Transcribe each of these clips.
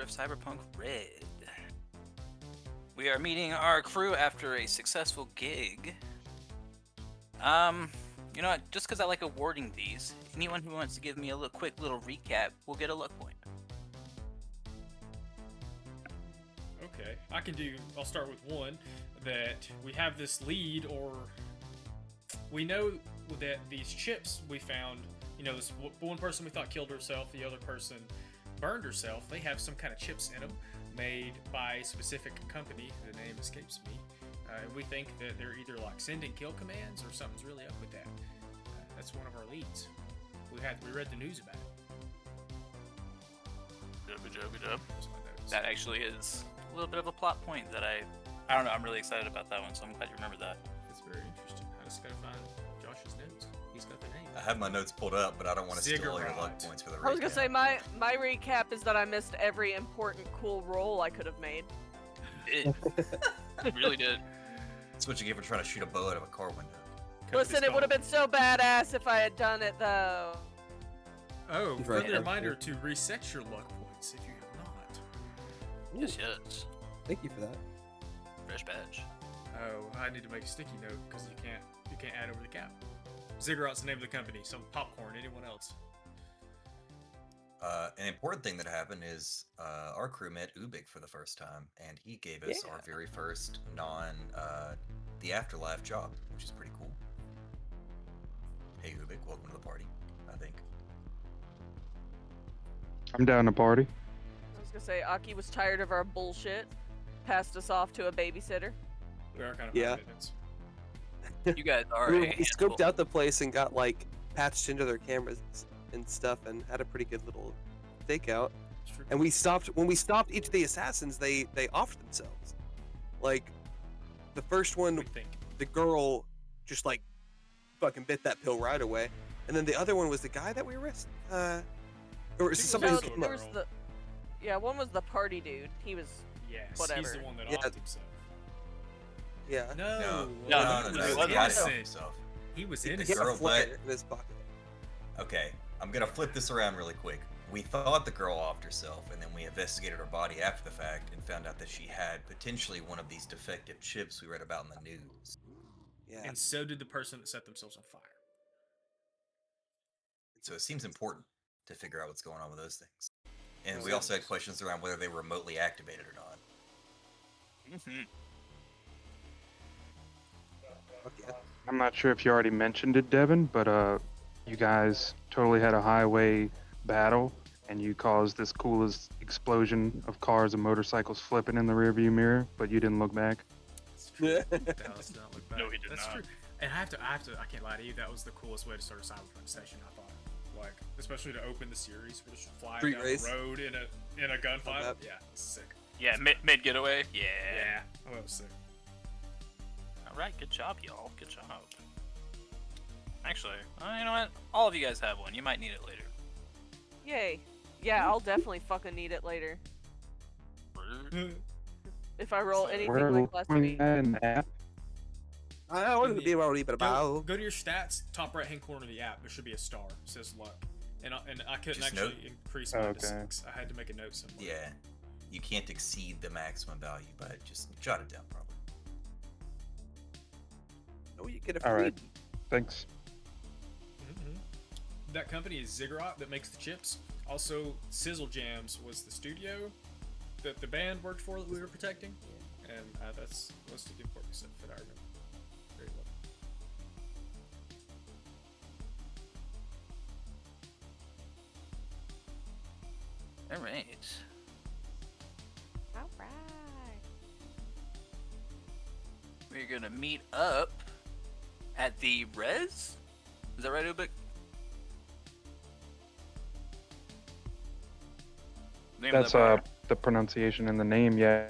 of Cyberpunk Red. We are meeting our crew after a successful gig. You know what? Just because I like awarding these, anyone who wants to give me a quick little recap will get a luck point. Okay, I'll start with one, that we have this lead, or we know that these chips we found, this one person we thought killed herself, the other person burned herself, they have some kind of chips in them made by a specific company, the name escapes me, and we think that they're either like sending kill commands or something's really up with that. That's one of our leads. We read the news about it. Good job. That actually is a little bit of a plot point that I don't know, I'm really excited about that one, so I'm glad you remember that. It's very interesting. I just gotta find Josh's notes. He's got the name. I have my notes pulled up, but I don't want to steal all your luck points for the recap. I was gonna say my recap is that I missed every important cool roll I could have made. It really did. That's what you get for trying to shoot a bow out of a car window. Listen, it would have been so badass if I had done it though. Oh, Right. friendly reminder to reset your luck points if you have not. Yes. Thank you for that. Fresh badge. Oh, I need to make a sticky note because you can't add over the cap. Ziggurat's the name of the company. Some popcorn. Anyone else? An important thing that happened is our crew met Ubik for the first time, and he gave us our very first the afterlife job, which is pretty cool. Hey Ubik, welcome to the party, I think. I'm down to party. I was gonna say Aki was tired of our bullshit, passed us off to a babysitter. We are kind of Yeah. commitments. You guys are We a scoped handful. out the place and got like patched into their cameras and stuff, and had a pretty good little stakeout. And when we stopped each of the assassins, they offed themselves. Like the first one, We think. the girl just like fucking bit that pill right away, and then the other one was the guy that we arrested. Or is it somebody No, who there came there up? was one was the party dude. He was Yes, he's Whatever. the one that Yeah. offed himself. Yeah. No, No, he he was wasn't. innocent. Himself. He was He innocent. had a Girl, flare in his pocket. Okay, I'm gonna flip this around really quick. We thought the girl offed herself, and then we investigated her body after the fact and found out that she had potentially one of these defective chips we read about in the news. Yeah. And so did the person that set themselves on fire. So it seems important to figure out what's going on with those things. And Oh, we yeah. also had questions around whether they were remotely activated or not. Mhm. Fuck yeah. I'm not sure if you already mentioned it, Devin, but you guys totally had a highway battle, and you caused this coolest explosion of cars and motorcycles flipping in the rearview mirror, but you didn't look back. That's true. Dallas did not look back. No, he did That's not. true. And I can't lie to you, that was the coolest way to start a Cyberpunk session, I thought. Like, especially to open the series, we're just flying Street down race. the road in a gunfight. that. Yeah, it's sick. Yeah, mid getaway. Yeah. Yeah, oh, that was sick. All right, good job, y'all. Good job. Actually, you know what? All of you guys have one. You might need it later. yay. Yeah, I'll definitely fucking need it later if I roll anything We're like last looking week. at an app. I want to be able to leave it Go, about. go to your stats, top right hand corner of the app. There should be a star. It says luck. And I couldn't Just actually note- increase mine to Okay. 6. I had to make a note somewhere. Yeah, you can't exceed the maximum value, but just jot it down probably. No, you get a All free. right. Thanks. Mhm. That company is Ziggurat that makes the chips. Also, Sizzle Jams was the studio that the band worked for that we were protecting. And that's most of the important stuff that I remember. Very well. All right. All right. We're gonna meet up at the Res. Is that right, Ubik? Name of That's that bar? the pronunciation in the name, yeah.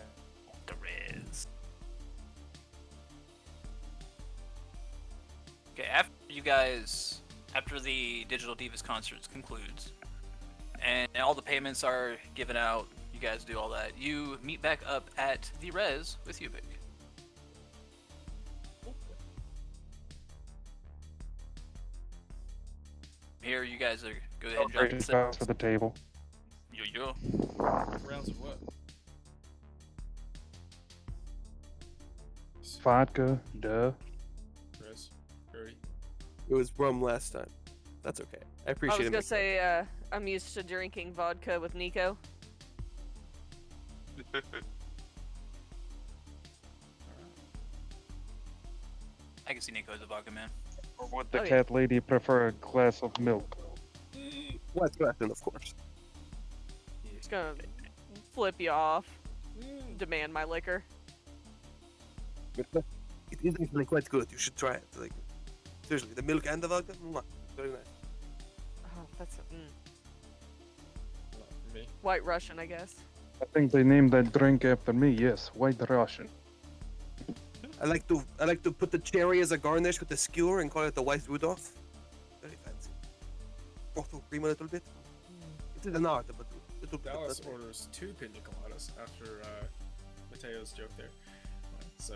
The Res. Okay, after the Digital Divas concerts concludes, and all the payments are given out, you guys do all that. You meet back up at the Res with Ubik. Here, you guys are go ahead and jump in. Celebration sauce for the table. You we go. Rounds of what? Vodka, duh. Chris, Curry. It was rum last time. That's okay. I I appreciate was it. gonna say, I'm used to drinking vodka with Nico. I can see Nico as a vodka man. Or would the Oh, yeah. cat lady prefer a glass of milk? What's Latin, of course. Just gonna flip you off. Demand my liquor. It is actually quite good. You should try it. Like, seriously, the milk and the vodka, mwah, very nice. Oh, that's Not for me. White Russian, I guess. I think they named that drink after me. Yes, White Russian. I like to put the cherry as a garnish with the skewer and call it the white Rudolph. Very fancy. Also cream a little bit. It is an art, but a little bit. Dallas of orders 2 pina coladas after Mateo's joke there. So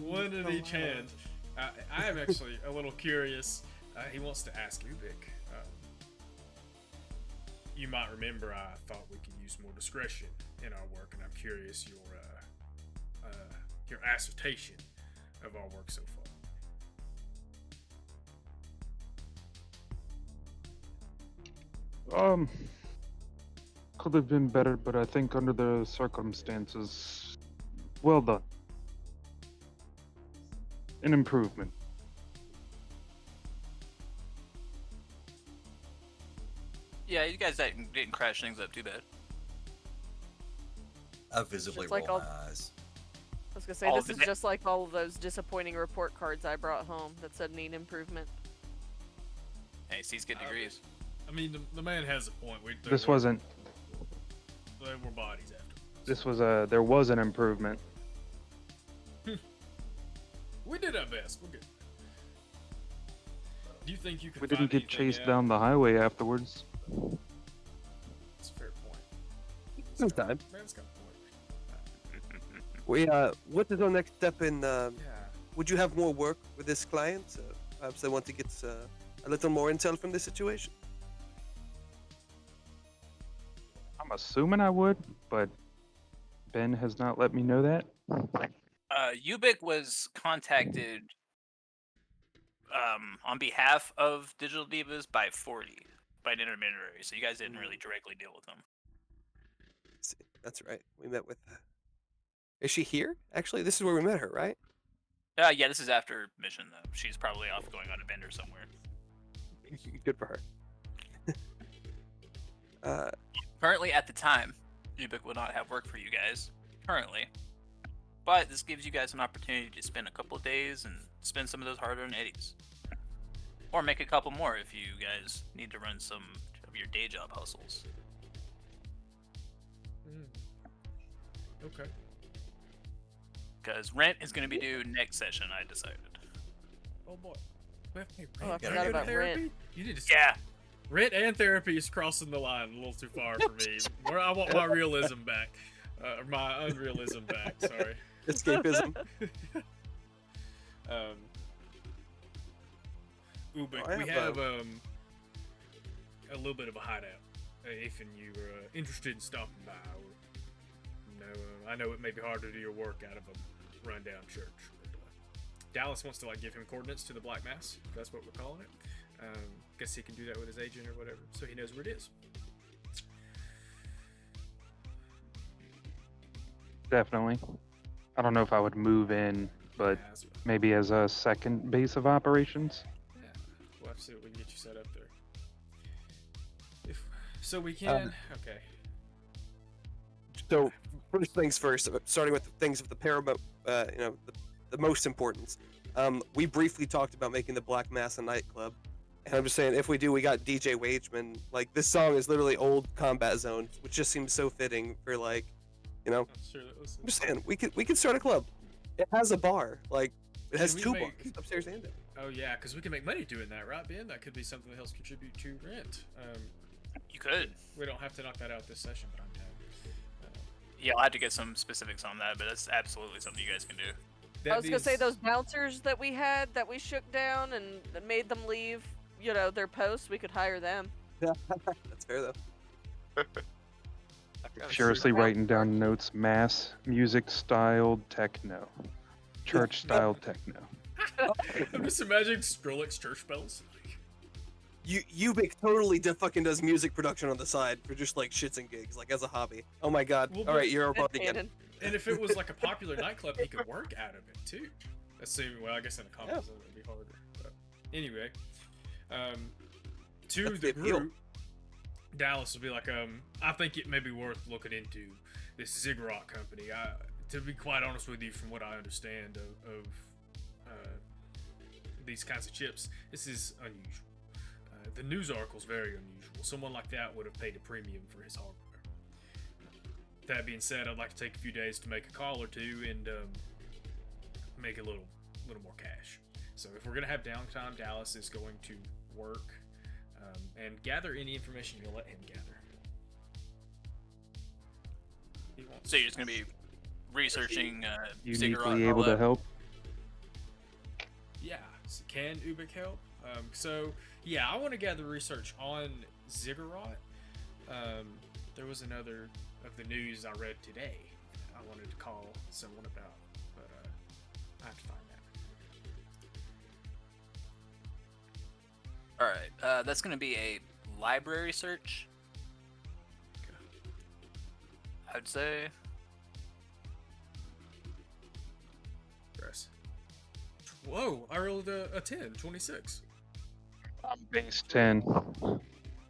one in each hand. I am actually a little curious. He wants to ask Ubik. You might remember I thought we could use more discretion in our work, and I'm curious your assertion of our work so far. Could have been better, but I think under the circumstances, well done. An improvement. Yeah, you guys didn't crash things up too bad. I visibly Just like roll all- my eyes. I was gonna say, All this the is ne- just like all of those disappointing report cards I brought home that said need improvement. Hey, C's get degrees. I mean, the man has a point. They This were- wasn't. They were bodies after. This was a. There was an improvement. We did our best. We're good. Do you think you could? We find didn't get anything chased out? down the highway afterwards. That's a fair point. Sometime. Man's got a point. What is our next step in? Yeah. Would you have more work with this client? Perhaps I want to get a little more intel from this situation. I'm assuming I would, but Ben has not let me know that. Ubik was contacted on behalf of Digital Divas by 40, by an intermediary, so you guys didn't really directly deal with them. See, that's right. We met with. Is she here? Actually, this is where we met her, right? Yeah, this is after mission, though. She's probably off going on a bender somewhere. Good for her. Currently, at the time, Ubik would not have work for you guys, currently. But this gives you guys an opportunity to spend a couple of days and spend some of those hard-earned eddies. Or make a couple more if you guys need to run some of your day job hustles. Okay. Because rent is going to be due next session, I decided. Oh boy. We have to pay Oh, I rent. forgot Gotta go to about therapy? rent. You need to. Yeah, Rent and therapy is crossing the line a little too far for me. Where I want my realism back, or my unrealism back. Sorry. Escapism. Ubik, I we have, have a little bit of a hideout. If you are interested in stopping by, I know it may be hard to do your work out of a rundown church. But, Dallas wants to give him coordinates to the Black Mass. If that's what we're calling it. Guess he can do that with his agent or whatever, so he knows where it is. Definitely. I don't know if I would move in, but Yeah, that's what- maybe as a second base of operations. yeah, we'll have to see what we can get you set up there. So we can. Okay. So first things first, starting with the things of the paramount, the most importance. We briefly talked about making the Black Mass a nightclub, and I'm just saying, if we do, we got DJ Wageman. Like, this song is literally old Combat Zone, which just seems so fitting for I'm sure that was. I'm just saying, we could start a club. It has a bar, like it has Should we two make- bars, upstairs and down. Oh yeah, because we can make money doing that, right, Ben? That could be something that helps contribute to rent. you could. We don't have to knock that out this session, but I'm down. Yeah, I'll have to get some specifics on that, but that's absolutely something you guys can do. I was gonna say those bouncers that we had that we shook down and that made them leave, their posts. We could hire them. That's fair though. Furiously writing down notes. Mass music styled techno. Church styled techno. I'm just imagining Skrillex church bells. Ubik totally fucking does music production on the side for just like shits and gigs, like as a hobby. Oh my god. Well, All right, but- you're That's about again. canon. And if it was like a popular nightclub, he could work out of it too. Assuming, well, I guess in a comedy zone it'd be harder. But anyway, to That's the the appeal. group, Dallas will be like, I think it may be worth looking into this Ziggurat company. To be quite honest with you, from what I understand of these kinds of chips, this is unusual. The news article's very unusual. Someone like that would have paid a premium for his hardware. That being said, I'd like to take a few days to make a call or two and make a little more cash. So if we're gonna have downtime, Dallas is going to work and gather any information you'll let him gather. He wants So you're just gonna be researching Ziggurat Uniquely and all able to that? help. Yeah. So can Ubik help? So yeah, I want to gather research on Ziggurat. There was another of the news I read today I wanted to call someone about, but I have to find that. All right, that's gonna be a library search. I'd say. Press. Whoa! I rolled a 10, 26. I'm base 10.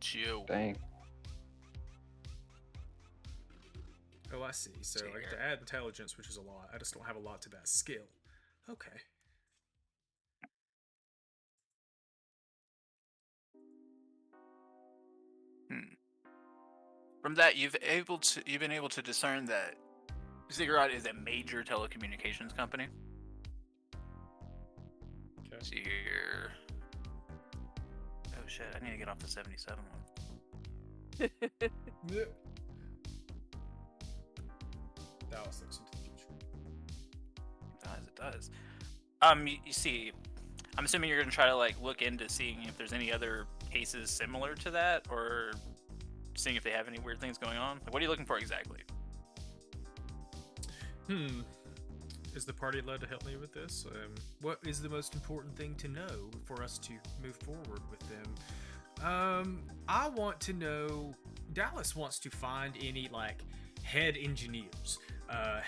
Chill. Dang. Oh, I see. So I get to add intelligence, which is a lot. I just don't have a lot to that skill. Okay. From that, you've been able to discern that Ziggurat is a major telecommunications company. Okay. See here. Oh shit! I need to get off the 77 one. Yeah. Dallas looks into the future. It does. You see, I'm assuming you're gonna try to like look into seeing if there's any other cases similar to that, or seeing if they have any weird things going on. Like, what are you looking for exactly? Is the party allowed to help me with this? What is the most important thing to know for us to move forward with them? I want to know. Dallas wants to find any like head engineers.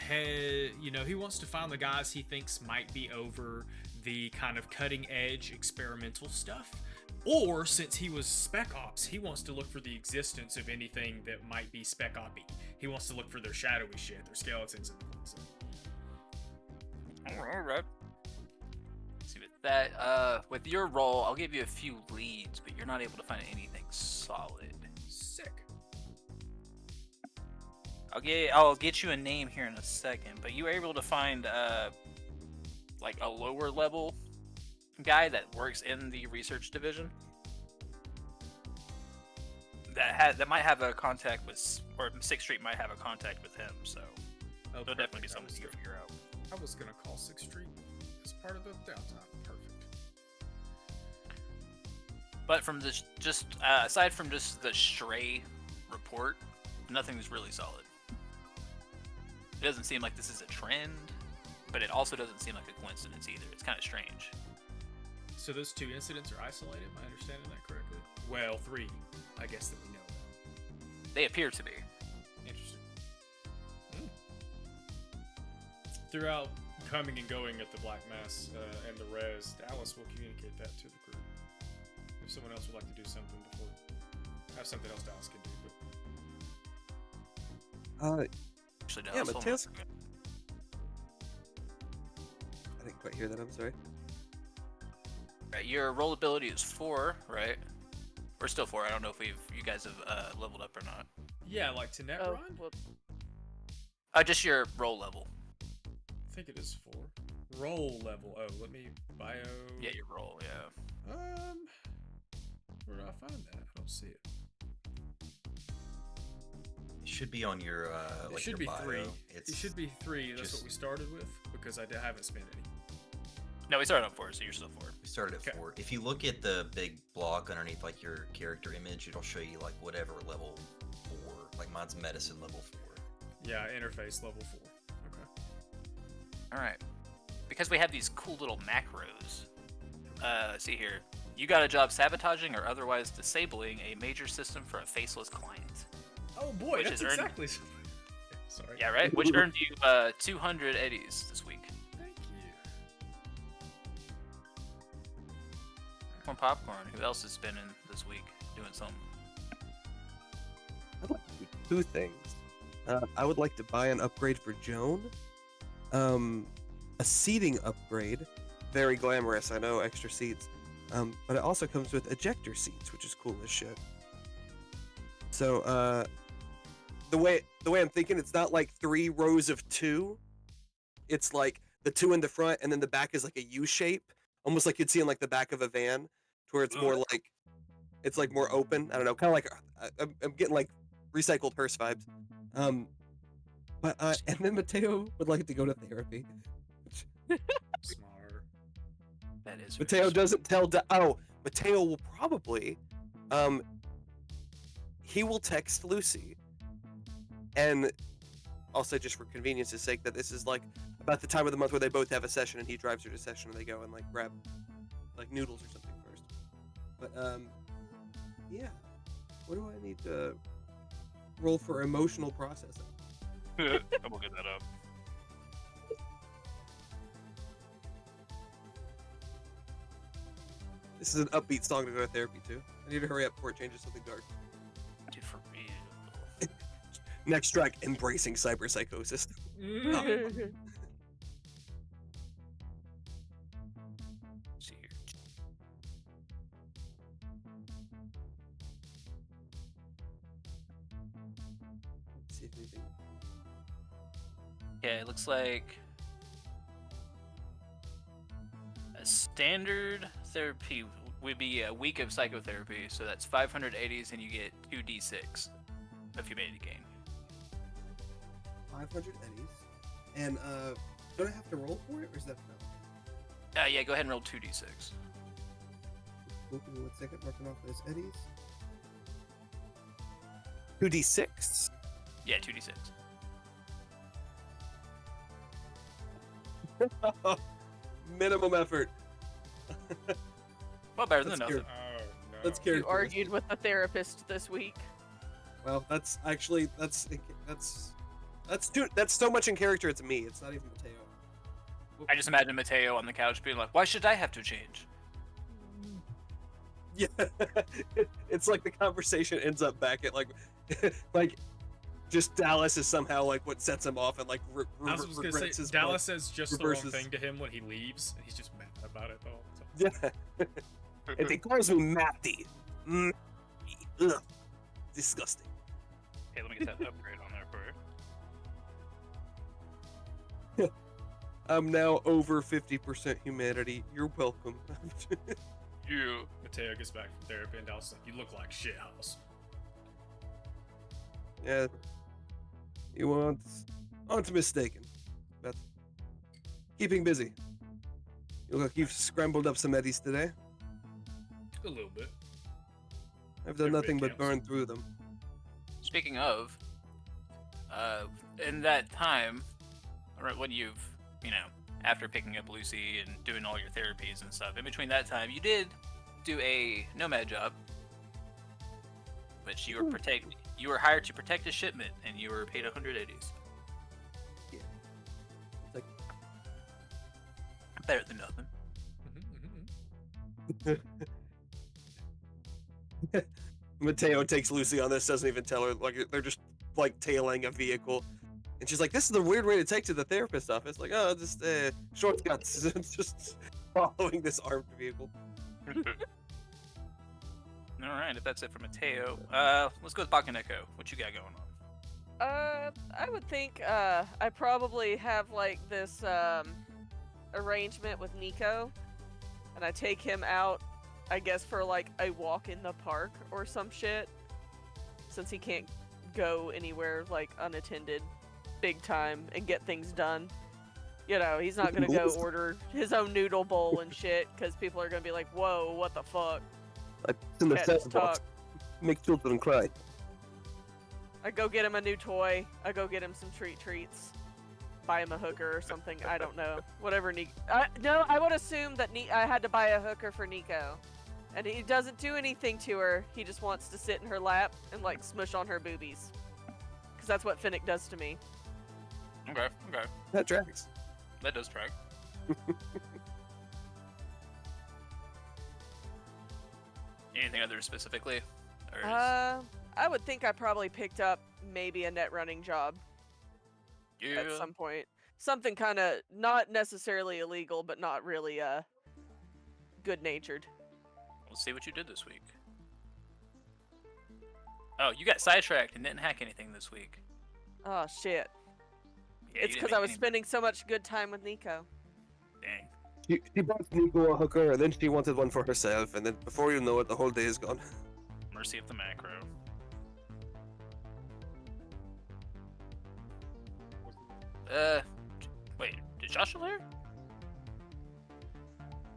He wants to find the guys he thinks might be over the kind of cutting edge experimental stuff. Or since he was Spec Ops, he wants to look for the existence of anything that might be Spec Ops-y. He wants to look for their shadowy shit, their skeletons and things. All right. Let's see with that. With your role, I'll give you a few leads, but you're not able to find anything solid. Sick. I'll get you a name here in a second, but you were able to find like a lower level guy that works in the research division that might have a contact with, or 6th Street might have a contact with him, so Oh, there'll definitely be perfect. something you can figure out. I was gonna call 6th Street as part of the downtime. Perfect. But from this, just aside from just the stray report, nothing's really solid. It doesn't seem like this is a trend, but it also doesn't seem like a coincidence either. It's kind of strange. So those 2 incidents are isolated. Am I understanding that correctly? Well, 3, I guess, that we know about. They appear to be. Interesting. Throughout coming and going at the Black Mass and the Res, Dallas will communicate that to the group. If someone else would like to do something before, I have something else Dallas can do. But Actually, Yeah, Dallas, but hold Tails- on. I didn't quite hear that. I'm sorry. Right, your roll ability is 4, right? We're still 4. I don't know if you guys have leveled up or not. yeah, like to net Oh, run, well, Just your roll level. I think it is 4. Roll level. Oh, let me bio. Yeah, your roll. Yeah. Where do I find that? I don't see it. It should be on your It like should your be bio. 3. It's It should be 3. That's just- what we started with because I haven't spent any. No, we started on 4, so you're still 4. We started at Okay. 4. If you look at the big block underneath like your character image, it'll show you like whatever level 4 Like mine's medicine level 4. Yeah, interface level 4. Okay. All right. Because we have these cool little macros. Let's see here. You got a job sabotaging or otherwise disabling a major system for a faceless client. Oh boy, Which that's is earned- exactly. Sorry. Yeah, right? Which earned you 200 eddies this week. Thank you. More popcorn. Who else is spinning this week doing something? I'd like to do two things. I would like to buy an upgrade for Joan. A seating upgrade. Very glamorous, I know, extra seats. But it also comes with ejector seats, which is cool as shit. So, the way I'm thinking, it's not like 3 rows of 2. It's like the 2 in the front, and then the back is like a U shape, almost like you'd see in like the back of a van, to where it's more like, it's like more open. I don't know, kind of like I'm getting like recycled hearse vibes. And then Mateo would like to go to therapy. Smart. That is. Mateo doesn't tell. Mateo will probably, he will text Lucy, and I'll say just for convenience's sake that this is like about the time of the month where they both have a session, and he drives her to session, and they go and like grab like noodles or something first. But yeah. What do I need to roll for emotional processing? I'm gonna get that up. This is an upbeat song to go to therapy to. I need to hurry up before it changes something dark. Dude, for real. Next track, Embracing Cyberpsychosis. See here. See if anything. Yeah, it looks like a standard therapy would be a week of psychotherapy, so that's 580s, and you get 2d6 of humanity gain. 500 eddies. And don't I have to roll for it, or is that no? Yeah, go ahead and roll 2d6. Give me 1 second, marking off those eddies. 2d6. Yeah, 2d6. Minimum effort. Well, better than That's nothing. Oh no. That's You characteristic. argued with the therapist this week. Well, that's actually that's so much in character. It's me. It's not even Mateo. I just imagine Mateo on the couch being like, "Why should I have to change?" Yeah, it's like the conversation ends up back at like, like, just Dallas is somehow like what sets him off and like I was just gonna regrets say, his Dallas says just the reverses. wrong thing to him when he leaves, and he's just mad about it all. Yeah, and he calls me Matty. Ugh. Disgusting. Hey, let me get that upgrade on there for you. I'm now over 50% humanity. You're welcome. You. Mateo gets back from therapy, and Dallas is like, "You look like shit house." Yeah. You aren't mistaken. But keeping busy. You look like you've scrambled up some eddies today. A little bit. I've done Every nothing bit but counts. burn through them. Speaking of, in that time, right when you've, after picking up Lucy and doing all your therapies and stuff, in between that time, you did do a nomad job, which you were hired to protect a shipment, and you were paid 180s. Yeah. It's like, Better than nothing. Mateo takes Lucy on this, doesn't even tell her. Like, they're just like tailing a vehicle. And she's like, "This is a weird way to take to the therapist office." Like, "Oh, just shortcuts." Just following this armed vehicle. All right, if that's it for Mateo, let's go with Bakaneko. What you got going on? I would think I probably have like this arrangement with Nico, and I take him out, I guess, for like a walk in the park or some shit, since he can't go anywhere like unattended big time and get things done. He's not gonna go order his own noodle bowl and shit, because people are gonna be like, "Whoa, what the fuck?" In the Can't set just box. talk. Make children cry. I go get him a new toy. I go get him some treats. Buy him a hooker or something. I don't know. Whatever Nico. No, I would assume that I had to buy a hooker for Nico. And he doesn't do anything to her. He just wants to sit in her lap and like smush on her boobies. Because that's what Finnick does to me. Okay. That tracks. That does track. Anything other specifically? Or I would think I probably picked up maybe a net running job yeah. at some point. Something kind of not necessarily illegal, but not really good natured. Let's see what you did this week. Oh, you got sidetracked and didn't hack anything this week. Oh shit! Yeah, It's you because didn't I was make any- spending so much good time with Nico. Dang. She bought Nico a hooker, and then she wanted one for herself, and then before you know it, the whole day is gone. Mercy of the macro. Wait, did Joshua there?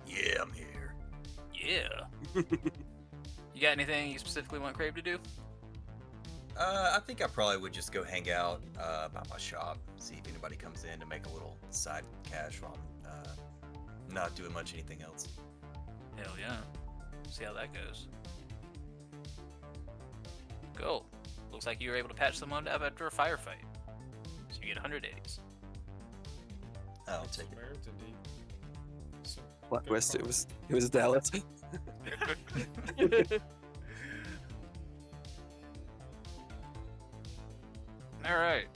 Yeah, I'm here. Yeah. You got anything you specifically want Crave to do? I think I probably would just go hang out by my shop, see if anybody comes in to make a little side cash while I'm not doing much anything else. Hell yeah. See how that goes. Cool. Looks like you were able to patch someone up after a firefight. So you get 100 days. I'll take it. Merit indeed. So, Black good West, it progress. was Dallas. Alright.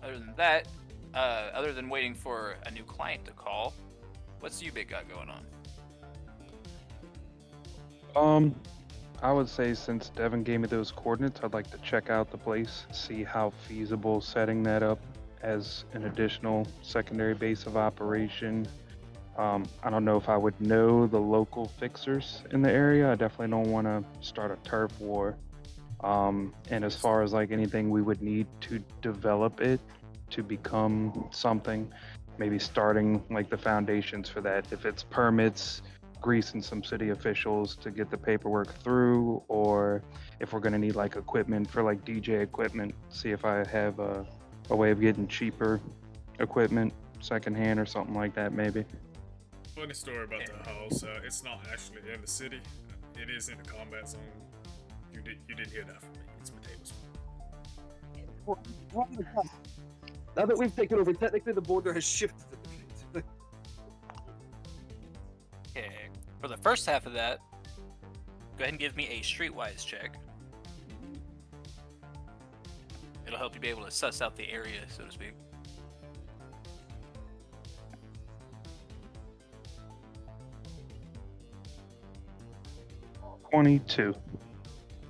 Other than that, other than waiting for a new client to call, what's you big got going on? I would say since Devin gave me those coordinates, I'd like to check out the place, see how feasible setting that up as an additional secondary base of operation. I don't know if I would know the local fixers in the area. I definitely don't want to start a turf war. And as far as like anything we would need to develop it to become something, maybe starting like the foundations for that. If it's permits, greasing some city officials to get the paperwork through, or if we're going to need like equipment for like DJ equipment, see if I have a way of getting cheaper equipment secondhand or something like that maybe. Funny story about the house. It's not actually in the city. It is in the combat zone. You didn't hear that from me. It's potatoes. Now that we've taken over, technically the border has shifted. Okay. For the first half of that, go ahead and give me a streetwise check. It'll help you be able to suss out the area, so to speak. $22.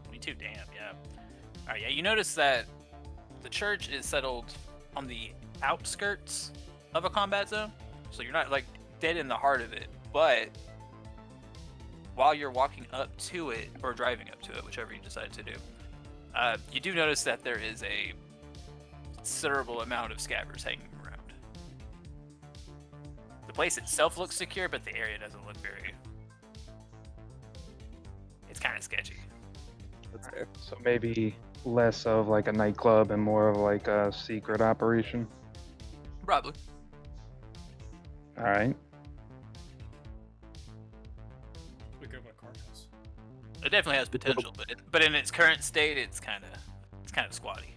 22, damn, yeah. Alright, yeah, you notice that the church is settled on the outskirts of a combat zone, so you're not like dead in the heart of it, but while you're walking up to it, or driving up to it, whichever you decide to do, you do notice that there is a considerable amount of scabbers hanging around. The place itself looks secure, but the area doesn't look very... It's kind of sketchy. That's fair. So maybe less of like a nightclub and more of like a secret operation. Probably. All right. We go by cart house. It definitely has potential, but in its current state, it's kind of squatty.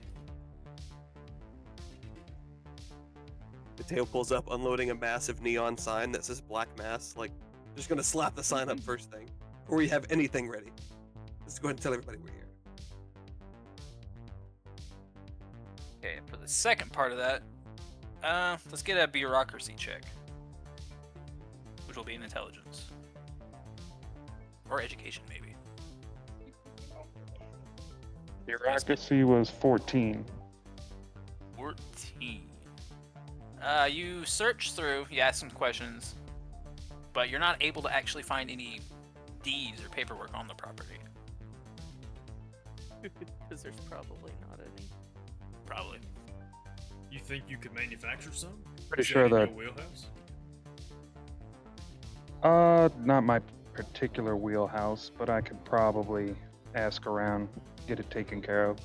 Mateo pulls up, unloading a massive neon sign that says Black Mass. Like, just gonna slap the sign up first thing, before we have anything ready. Let's go ahead and tell everybody we're here. Okay, for the second part of that, let's get a bureaucracy check, which will be an intelligence or education, maybe. Bureaucracy was 14. 14. You search through, you ask some questions, but you're not able to actually find any deeds or paperwork on the property. Because there's probably not any. Probably. You think you could manufacture some? Pretty Is sure in your that- wheelhouse? Not my particular wheelhouse, but I could probably ask around, get it taken care of.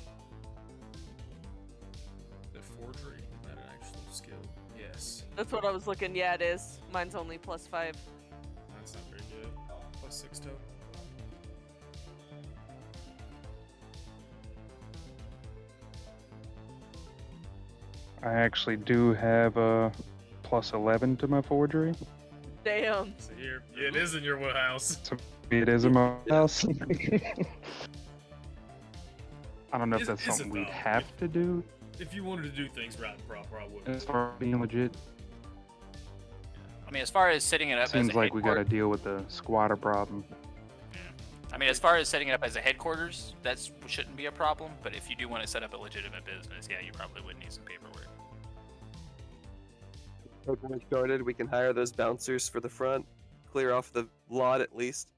That's what I was looking. Yeah, it is. Mine's only +5. That's not very good. +6 total. I actually do have a +11 to my forgery. Damn. So here, it is in your wheelhouse. So it is in my house. I don't know if Is- that's is it something we'd though? have to do If you wanted to do things right and proper, I would. as far as being legit. I mean, as far as setting it up Seems as a like we got to headquarters, deal with the squatter problem. I mean, as far as setting it up as a headquarters, that shouldn't be a problem. But if you do want to set up a legitimate business, yeah, you probably would need some paperwork. When we started, we can hire those bouncers for the front, clear off the lot at least.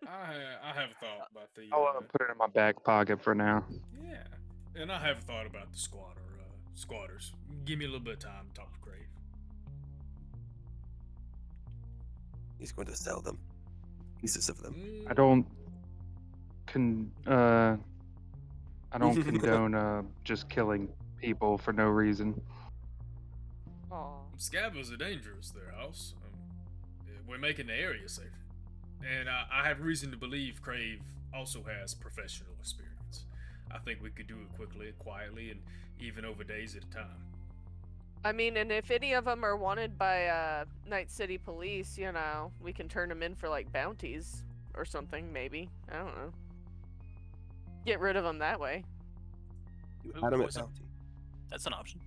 I have thought about the. I'll put it in my back pocket for now. Yeah, and I have thought about the squatters. Give me a little bit of time to talk to Crave. He's going to sell them, pieces of them. I don't condone just killing people for no reason. Aw. Scavos are dangerous, their house. We're making the area safer. And I have reason to believe Crave also has professional experience. I think we could do it quickly, quietly, and even over days at a time. I mean, and if any of them are wanted by Night City Police, you know, we can turn them in for like bounties or something. Maybe, I don't know. Get rid of them that way. You Ooh, adamant what's up? bounty. That's an option.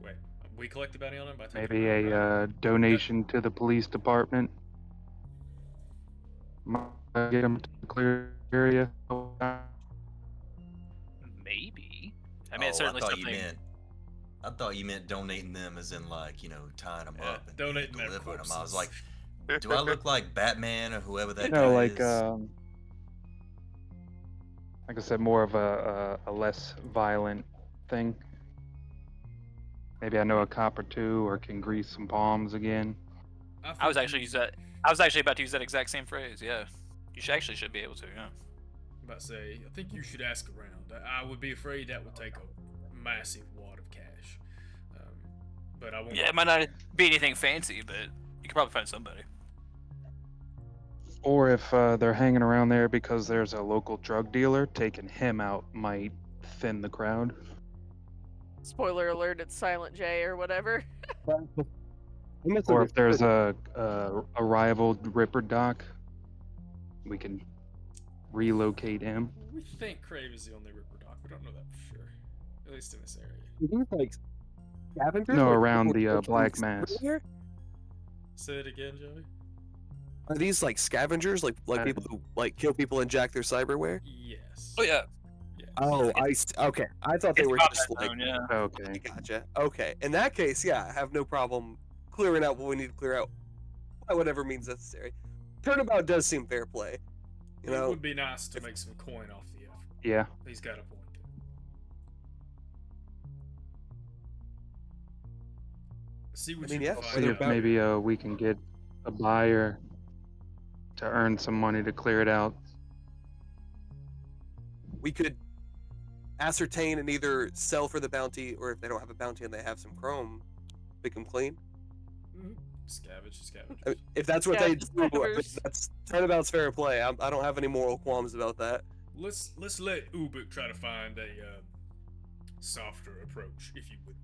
Wait, we collect the bounty on him by taking Maybe him out? a donation to the police department. Might get them to the clear area. Maybe. I mean, it's Oh, certainly I thought something. I thought you meant donating them as in like, you know, tying them Yeah, up and donating their delivering them. I was corpses. like, do I look like Batman or whoever that guy No, like is? like I said, more of a less violent thing. Maybe I know a cop or two, or can grease some palms again. I was think actually you- use that. I was actually about to use that exact same phrase. Yeah, you should be able to. Yeah. about to say, I think you should ask around. I would be afraid that would take a massive wad of cash. But I won't. Yeah, it might not be anything fancy, but you could probably find somebody. Or if they're hanging around there because there's a local drug dealer, taking him out might thin the crowd. Spoiler alert: it's Silent J or whatever. Or if there's a rival Ripper Doc, we can relocate him. We think Crave is the only Ripper Doc. We don't know that for sure. At least in this area. These like scavengers? No, like, around people the who Black kill Mass. cyberware? Say it again, Joey. Are these like scavengers, like people who like kill people and jack their cyberware? Yes. Oh yeah. Yes. Oh, okay. I thought they It's were combat just like. zone, yeah. I Okay. gotcha. Okay. In that case, yeah, I have no problem clearing out what we need to clear out by whatever means necessary. Turnabout does seem fair play. You It know, would be nice to make some coin off the effort. Yeah. He's got a point. See what I mean, you yeah, can See find whether out. if maybe we can get a buyer to earn some money to clear it out. we could ascertain and either sell for the bounty, or if they don't have a bounty and they have some chrome, pick them clean. Mhm. Scavenge. If that's what they Yeah, do, just I think scavengers. that's turnabout's fair play. I don't have any moral qualms about that. Let's let Ubik try to find a softer approach, if you would.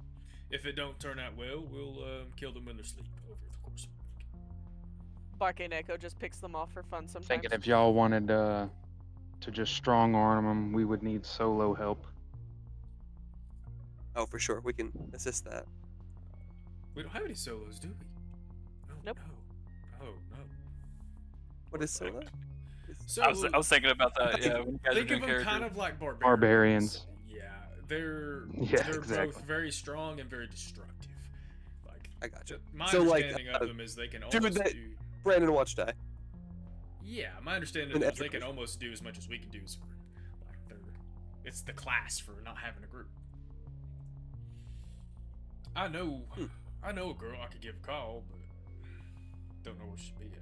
If it don't turn out well, we'll kill them in their sleep over the course of a week. Bake and Echo just picks them off for fun sometimes. Thinking if y'all wanted to just strong arm them, we would need solo help. Oh, for sure, we can assist that. We don't have any solos, do we? No, Nope. No. Oh no. What is solo? So I was thinking about that. Yeah. When you guys think were of doing them kind characters. of like barbarians. Barbarians. Yeah, they're Yeah, they're exactly. both very strong and very destructive. Like I gotcha. my So, like, understanding of them is they can dude, almost that- do. Brandon watch die. Yeah, my understanding And of them is they can Edgerunners. almost do as much as we can do as a group. Like it's the class for not having a group. I know a girl I could give a call, but don't know where she'd be at.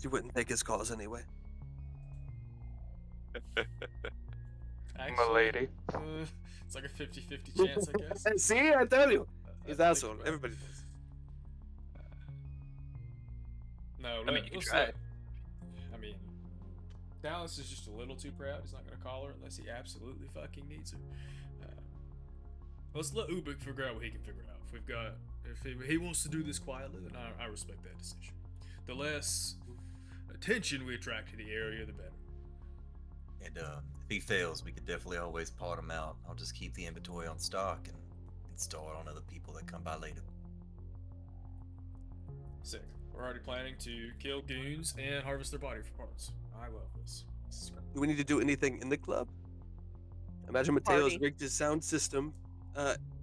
You wouldn't take his calls anyway. Actually, Milady. it's like a 50-50 chance, I guess. See, I told you. He's I awesome. think about Everybody it. does. No, I mean, you can let's try let- it. I mean, Dallas is just a little too proud. He's not gonna call her unless he absolutely fucking needs her. Let's let Ubik figure out what he can figure out. If he wants to do this quietly, then I respect that decision. The less attention we attract to the area, the better. And if he fails, we could definitely always pot him out. I'll just keep the inventory on stock and install it on other people that come by later. Sick. We're already planning to kill goons and harvest their body for parts. I love this. This is great. Do we need to do anything in the club? Imagine Mateo's Party. rigged his sound system.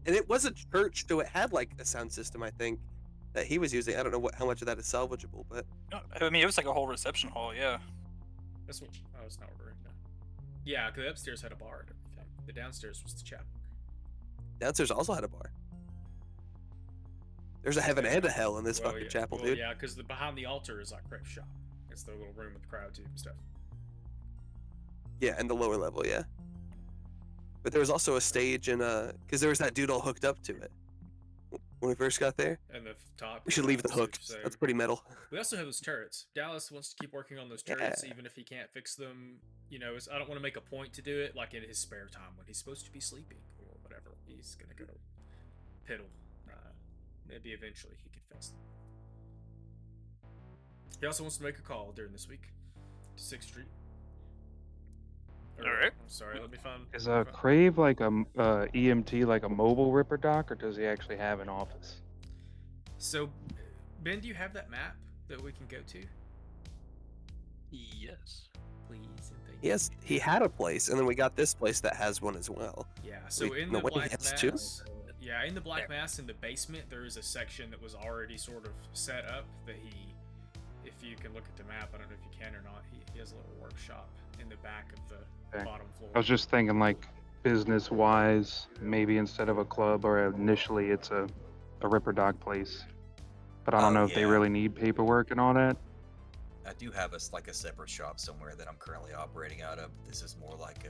And it was a church, so it had like a sound system, I think, that he was using. I don't know how much of that is salvageable, but I mean, it was like a whole reception hall, yeah. That's what. Oh, it's not what we're in now. Yeah, because the upstairs had a bar and everything. The downstairs was the chapel. downstairs also had a bar. There's a heaven and a hell in this fucking chapel, dude. Yeah, because behind the altar is like crepe shop. It's the little room with the crowd tube and stuff. Yeah, and the lower level, yeah. But there was also a stage and because there was that dude all hooked up to it when we first got there. And the top. We should leave the so hook. to say. That's pretty metal. We also have those turrets. Dallas wants to keep working on those turrets, even if he can't fix them. You know, I don't want to make a point to do it like in his spare time when he's supposed to be sleeping or whatever. He's gonna go piddle. Maybe eventually he can fix them. He also wants to make a call during this week to 6th Street. Alright. I'm sorry, let me find. Is Crave like a EMT, like a mobile Ripper Doc, or does he actually have an office? So, Ben, do you have that map that we can go to? Yes. Please and thank you. Yes, he had a place, and then we got this place that has one as well. Yeah, so Wait, in no, the wait, Black that's two? Mass, yeah, in the Black Mass in the basement, there is a section that was already sort of set up that if you can look at the map, I don't know if you can or not, he has a little workshop in the back of the Okay. bottom floor. I was just thinking, like, business-wise, maybe instead of a club, or initially it's a Ripper Doc place. But I don't Oh, know if they yeah. really need paperwork and all that. I do have a separate shop somewhere that I'm currently operating out of. This is more like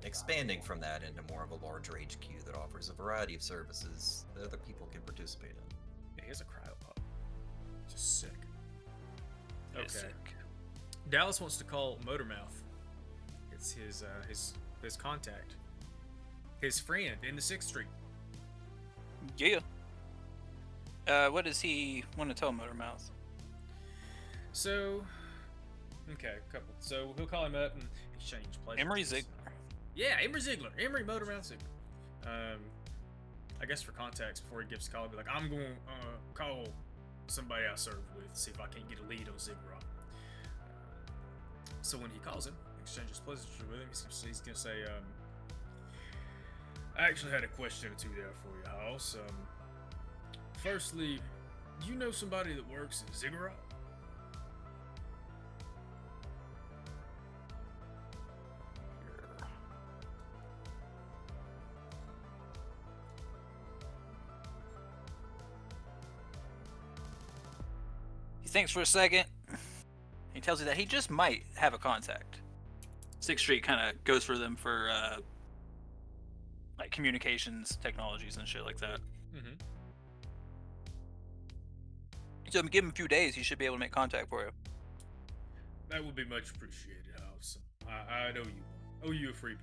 expanding from that into more of a larger HQ that offers a variety of services that other people can participate in. Yeah, he has a cryo pop. Just sick. Okay. Yes, sick. Dallas wants to call Motormouth. It's his contact. His friend in the 6th Street. Yeah. What does he want to tell Motormouth? So, okay, couple. So he'll call him up and exchange pleasantries. Emery Ziegler. Yeah, Emery Ziegler. Emery Motormouth Ziegler. I guess for context, before he gives a call, he'll be like, I'm going to call somebody I serve with, see if I can't get a lead on Ziegler. So when he calls him, exchanges pleasantries with him, he's going to say, I actually had a question or two there for you, House. Firstly, do you know somebody that works at Ziggurat? He thinks for a second. He tells you that he just might have a contact. 6th Street kind of goes for them for like communications technologies and shit like that. Mm-hmm. So give him a few days, he should be able to make contact for you. That would be much appreciated, House. I owe you one. Owe you a freebie.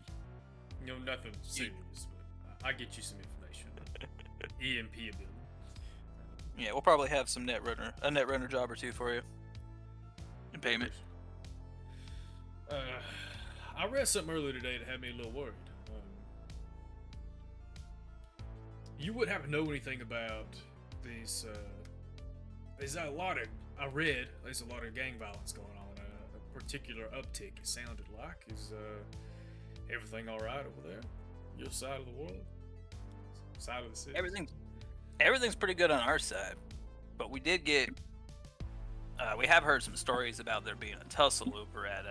You know, nothing serious, but I get you some information. EMP ability. Yeah, we'll probably have a netrunner job or two for you. In payment. I read something earlier today that had me a little worried. You wouldn't have to know anything about these. There's a lot of. I read there's a lot of gang violence going on. A particular uptick. It sounded like. Is everything all right over there? Your side of the world? Side of the city? Everything's pretty good on our side, but we did get. We have heard some stories about there being a tussle over at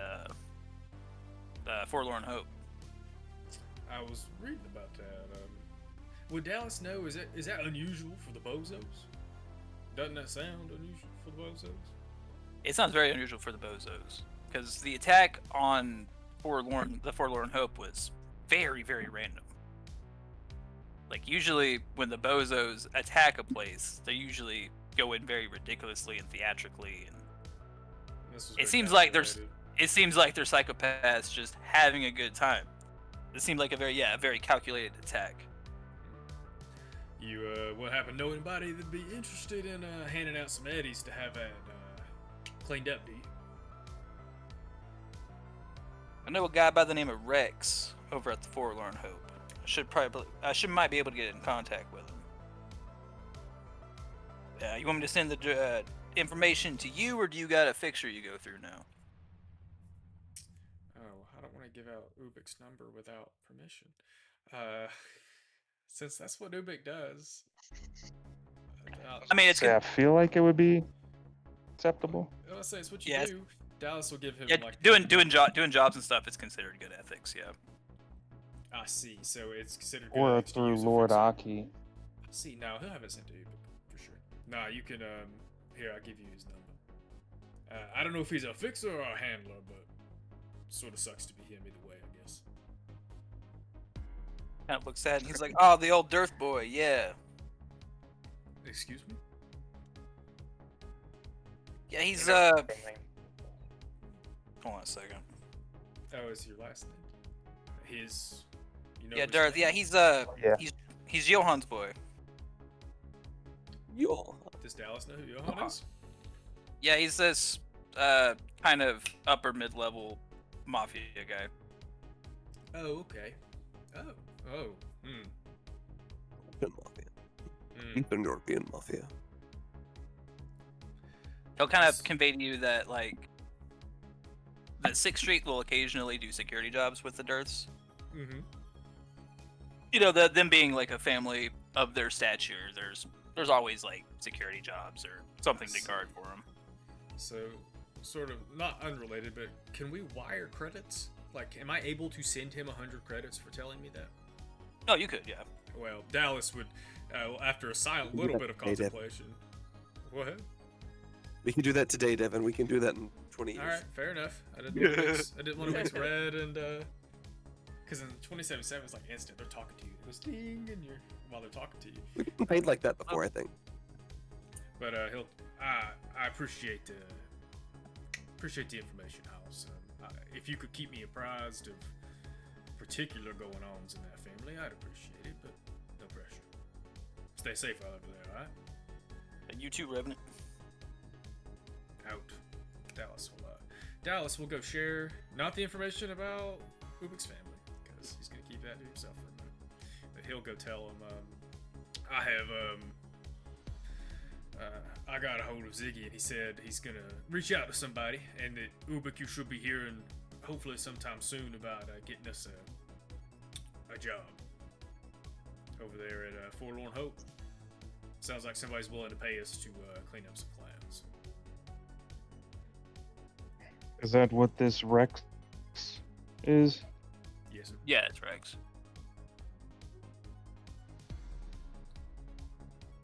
Forlorn Hope. I was reading about that. Would Dallas know? Is that unusual for the bozos? Doesn't that sound unusual for the bozos? It sounds very unusual for the Bozos, because the attack on the Forlorn Hope was very, very random. Like, usually when the bozos attack a place, they usually go in very ridiculously and theatrically, and This was it very seems like calculated. it seems like they're psychopaths just having a good time. It seemed like a very calculated attack. You, what happened? Know anybody that'd be interested in handing out some eddies to have that cleaned up, do you? I know a guy by the name of Rex over at the Forlorn Hope. Might be able to get in contact with him. You want me to send the information to you, or do you got a fixture you go through now? Oh, I don't want to give out Ubik's number without permission. Since that's what Ubik does. I mean, it's Yeah, I good. feel like it would be acceptable. I'll say it's what you Yes. do. Dallas will give him Yeah, like doing jobs and stuff. It's considered good ethics. Yeah. I see. So it's considered good Or ethics to through use a Lord fixer. Aki. See, no, he'll have it sent to you for sure. Nah, you can. Here, I'll give you his number. I don't know if he's a fixer or a handler, but sort of sucks to be him either way, I guess. Kind of looks sad, and he's like, "Oh, the old Dearth boy, yeah, Excuse me. yeah." He's Hold on a second. Oh, is your last name? His. You know. Yeah, his Darth. name? Yeah, he's Yeah. he's Johan's boy. Yo. Does Dallas know who Johan is? Yeah, he's this kind of upper mid-level mafia guy. Oh, okay. Oh. European mafia. Hmm. Eastern European mafia. He'll kind of convey to you that that 6th Street will occasionally do security jobs with the Dearths. Mm-hmm. You know, them being like a family of their stature. There's always like security jobs or something to guard for them. So, sort of not unrelated, but can we wire credits? Like, am I able to send him 100 credits for telling me that? No, you could, yeah. Well, Dallas would, after a silent We little can bit of do that today, Devin. contemplation. Go ahead. We can do that today, Devin. We can do that in 20 years. All right, fair enough. I didn't want to mix red and because in 2077 it's like instant. They're talking to you. It goes ding, and you're while they're talking to you. We've been paid like that before, I think. But I appreciate the information, House. If you could keep me apprised of particular going-ons in that family, I'd appreciate it. But no pressure. Stay safe out over there, all right? And you too, Revenant. Out. Dallas will go share not the information about Ubik's family because he's gonna keep that to himself for a minute. But he'll go tell him I have I got a hold of Ziggy and he said he's gonna reach out to somebody and that Ubik you should be hearing hopefully sometime soon about getting us a job over there at Forlorn Hope. Sounds like somebody's willing to pay us to clean up some clowns. Is that what this Rex is? Yes, sir. Yeah, it's Rex.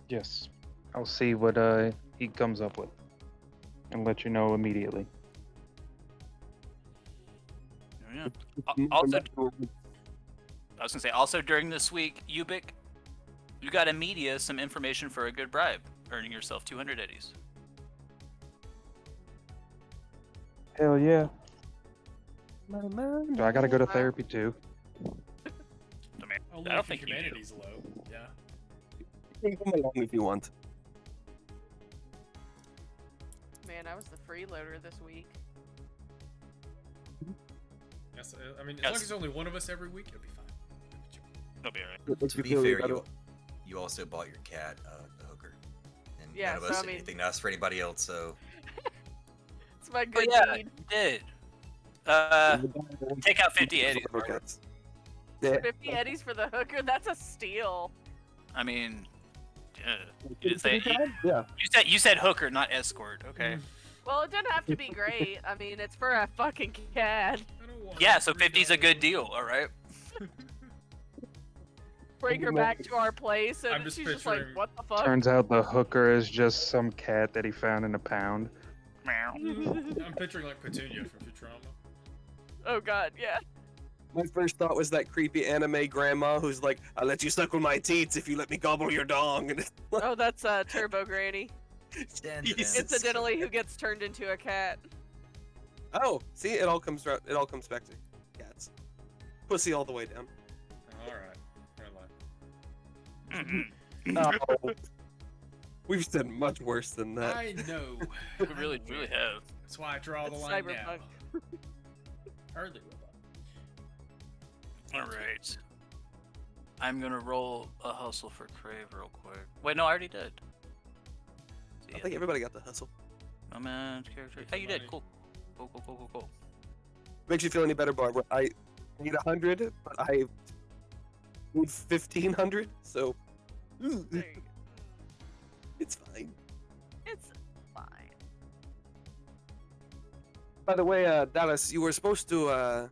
Yes. I'll see what he comes up with and let you know immediately. Yeah. Also, I was gonna say, also during this week, Ubik, you got a media some information for a good bribe, earning yourself 200 eddies. Hell yeah. Do I gotta go to therapy too? I mean, Only I don't if your think you do. humanity's low. Yeah. You can come along if you want. Man, I was the freeloader this week. Yes, I mean, as Yes. long as there's only one of us every week, it'll be fine. It'll be alright. Let's To be clear, we fair, gotta- you also bought your cat the hooker, and Yeah, none of so, us I did mean- anything nice for anybody else. So It's my Oh good yeah, deed. you did. Take out 50 eddies. Bro. Cats. Yeah. 50 eddies for the hooker? That's a steal. I mean, you didn't say Yeah. you said hooker, not escort. Okay. Well, it doesn't have to be great. I mean, it's for a fucking cat. I don't want Yeah, so $3. 50's a good deal. All right. Bring her back to our place, and I'm then just she's just like, picturing- what the fuck? Turns out the hooker is just some cat that he found in a pound. Meow. I'm picturing like Petunia from Futurama. Oh god, yeah. My first thought was that creepy anime grandma who's like, "I'll let you suckle my teats if you let me gobble your dong." And it's like, Oh, that's Turbo Granny. Jesus Incidentally, who gets turned into a cat. Oh, see, it all comes back to cats. Pussy all the way down. All right. Oh, we've said much worse than that. I know. We really, really have. That's why I draw the It's line Cyberpunk. now. Hardly robot. All right. I'm gonna roll a hustle for Crave real quick. Wait, no, I already did. I think everybody got the hustle. Oh man, character. Get Hey, the you did. money. Cool. Cool. Makes you feel any better, Barbara? I need 100, but I need 1,500, so There you go. it's fine. It's fine. By the way, Dallas, you were supposed to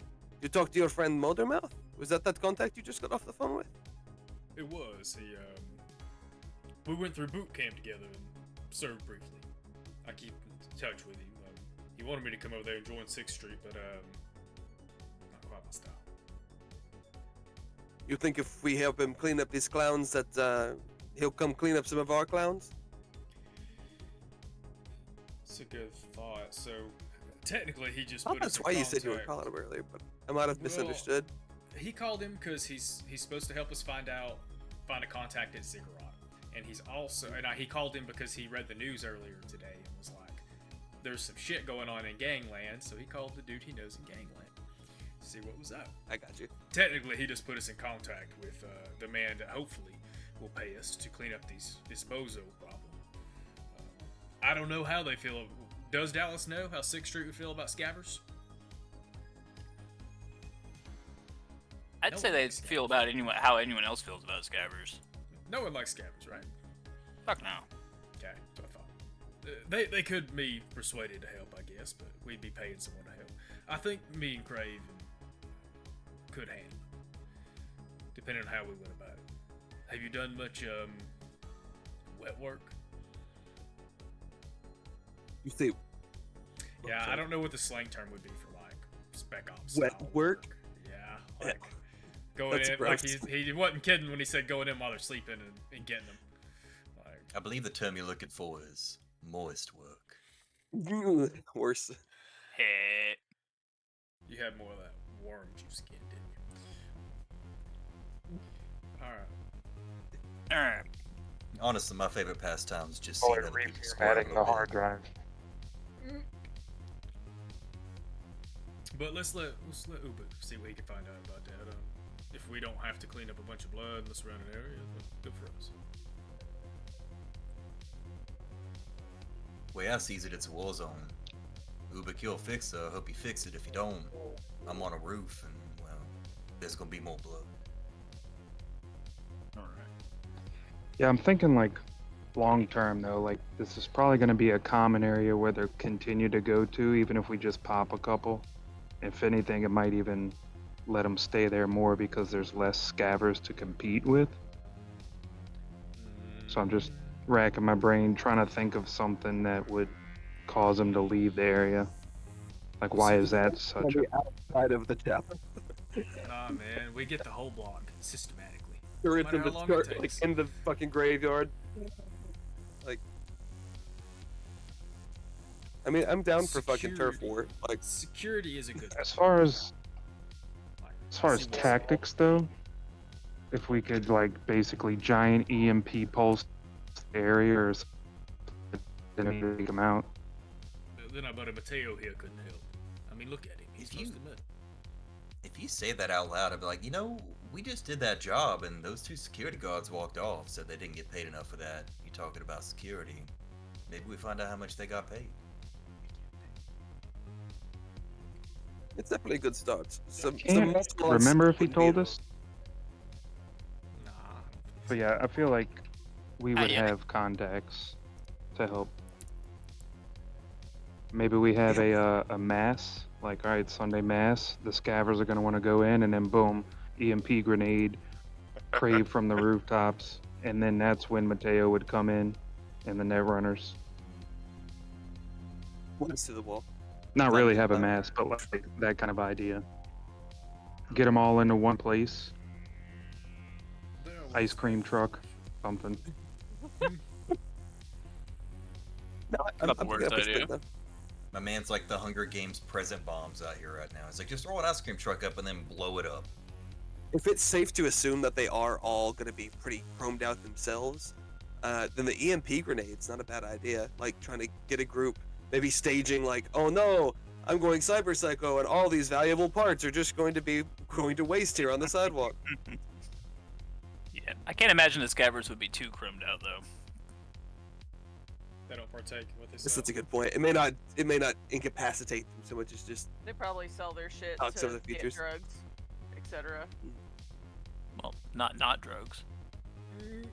talk to your friend Motormouth. Was that contact you just got off the phone with? It was. We went through boot camp together and served briefly. I keep in touch with him. He wanted me to come over there and join 6th Street, but not quite my style. You think if we help him clean up his clowns, that he'll come clean up some of our clowns? It's a good thought. So technically, he just. Oh, put us that's in why you said you were contact. calling him earlier, but I might have misunderstood. He called him because he's supposed to help us find a contact at Ziggurat, and he called him because he read the news earlier today and was like, "There's some shit going on in Gangland," so he called the dude he knows in Gangland to see what was up. I got you. Technically, he just put us in contact with the man that hopefully will pay us to clean up this bozo problem. I don't know how they feel. Does Dallas know how 6th Street would feel about scabbers? I'd No say one they likes feel about how anyone else feels about scabbers. No one likes scabbers, right? Fuck no. Okay, that's what I thought. They could be persuaded to help, I guess, but we'd be paying someone to help. I think me and Crave could handle it, depending on how we went about it. Have you done much wet work? You see, Yeah, I don't know what the slang term would be for like spec ops. Wet style work? Yeah, like going That's in. gross. Like he wasn't kidding when he said going in while they're sleeping and getting them. Like, I believe the term you're looking for is moist work. worse. Hey. you had more of that worm juice skin, didn't you? All right. Alright. Honestly, my favorite pastime is just Oh, seeing other people squirm reformatting a the bit. hard drive. But let's let Uber see what he can find out about that. If we don't have to clean up a bunch of blood in the surrounding area, then good for us. Way I sees it, it's a war zone. Ubik, you'll fix it. I hope you fix it. If you don't, I'm on a roof, and well, there's gonna be more blood. All right. Yeah, I'm thinking like long term though. Like this is probably going to be a common area where they'll continue to go to, even if we just pop a couple. If anything, it might even let them stay there more because there's less scabbers to compete with. So I'm just racking my brain trying to think of something that would cause them to leave the area. Like, why is that such a... outside of the chapel? Ah man, we get the whole block systematically. Or No it's matter in how the long it start, like takes. in the fucking graveyard. Like, I mean, I'm down for fucking turf war. Like, Security is a good. As far as Like, As far I as see what's- tactics, though, if we could like basically giant EMP pulse the area or then take them out. Then our buddy Mateo here couldn't help. I mean, look at him. He's If you- supposed to admit. If you say that out loud, I'd be like, you know, we just did that job, and those 2 security guards walked off, said they didn't get paid enough for that. You talking about security? Maybe we find out how much they got paid. it's definitely a good start. Some Can't muscle on remember if he would be told a- us, Nah. I don't think but yeah, I feel like we would yeah. have contacts to help. Maybe we have a mass, like, all right, Sunday mass, the scabbers are going to want to go in, and then boom, EMP grenade, crave from the rooftops, and then that's when Mateo would come in, and the Netrunners. Once to the wall. Not Climb really to the have a top. mass, but like that kind of idea. Get them all into one place. Ice cream truck, something. No, I'm Not the picking worst up what you're idea. putting down. My man's like the Hunger Games present bombs out here right now. It's like just throw an ice cream truck up and then blow it up. If it's safe to assume that they are all going to be pretty chromed out themselves, then the EMP grenade's not a bad idea. Like trying to get a group, maybe staging like, oh no, I'm going cyber psycho, and all these valuable parts are just going to waste here on the sidewalk. Yeah, I can't imagine the scabbers would be too chromed out though. They don't partake in what they Yes, sell. that's a good point. It may not incapacitate them so much as just They probably sell their shit Talk some to of the get features. drugs, etc. Well, not drugs.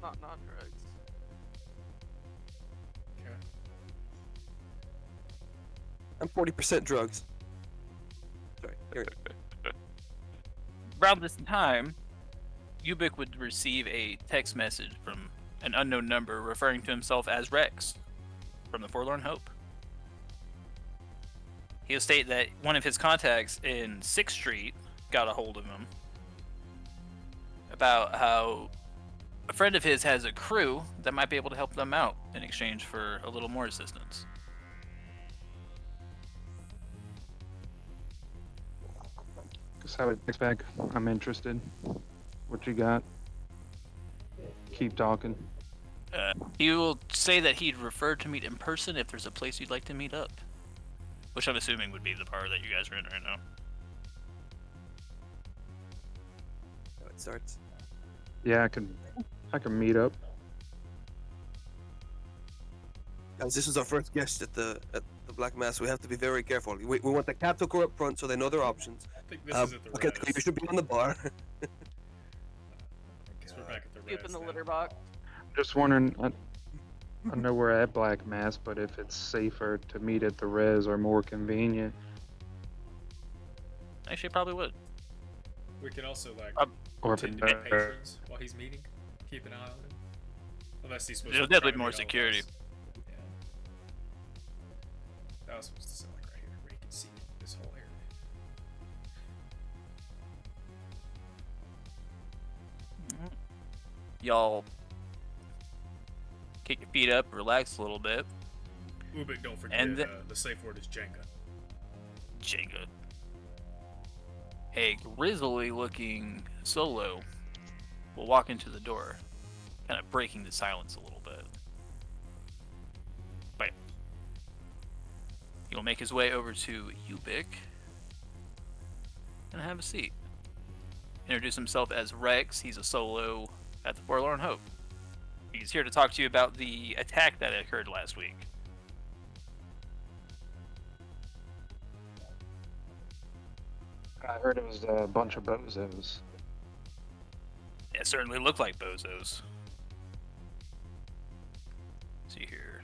Not non-drugs. Okay. I'm 40% drugs. Sorry. Carry on. Around this time, Ubik would receive a text message from an unknown number referring to himself as Rex from the Forlorn Hope. He'll state that one of his contacts in 6th Street got a hold of him about how a friend of his has a crew that might be able to help them out in exchange for a little more assistance. Just have it text back. I'm interested. What you got? Keep talking. He will say that he'd refer to meet in person if there's a place you'd like to meet up. Which I'm assuming would be the bar that you guys are in right now. How it starts. Yeah, I can meet up. Guys, this is our first guest at the Black Mass. We have to be very careful. We want the cat to go up front so they know their options. I think this is at the Okay, res. you should be on the bar. Guess we're back at the Poop res in the now. litter box. Just wondering. I know we're at Black Mass, but if it's safer to meet at the res or more convenient. Actually, probably would. We could also like Or if pretend it's to be patrons while he's meeting. Keep an eye on him. Unless he's supposed There'll to try definitely to be more meet all of security. us. Yeah. That was supposed to sound like right here, where you can see this whole area. Y'all kick your feet up, relax a little bit. Ubik, don't forget And the safe word is Jenga. Jenga. A grizzly looking solo will walk into the door, kind of breaking the silence a little bit. But he'll make his way over to Ubik and have a seat. Introduce himself as Rex. He's a solo at the Forlorn Hope. He's here to talk to you about the attack that occurred last week. I heard it was a bunch of bozos. It certainly looked like bozos. See here.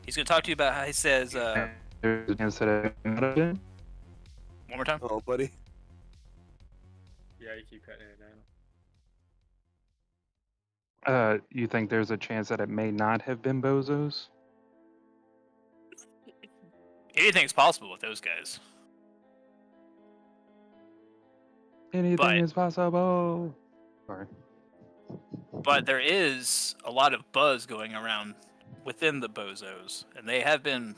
He's going to talk to you about how he says, There's a chance that it might have been. one more time. Oh, buddy. Yeah, you keep cutting it down. You think there's a chance that it may not have been bozos? Anything's possible with those guys. Anything But- is possible. Sorry. But there is a lot of buzz going around within the bozos, and they have been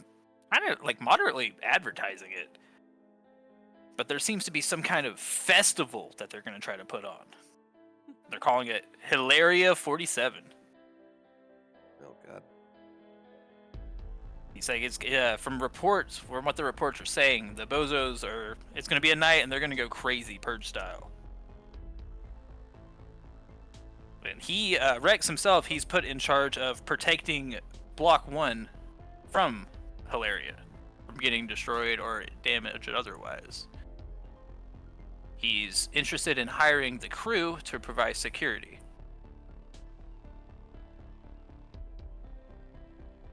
kind of like moderately advertising it. But there seems to be some kind of festival that they're going to try to put on. They're calling it Hilaria 47. Oh God. He's saying it's from reports, from what the reports are saying, the bozos are. It's going to be a night, and they're going to go crazy purge style. And he, Rex himself, he's put in charge of protecting Block 1 from Hilaria, from getting destroyed or damaged otherwise. He's interested in hiring the crew to provide security.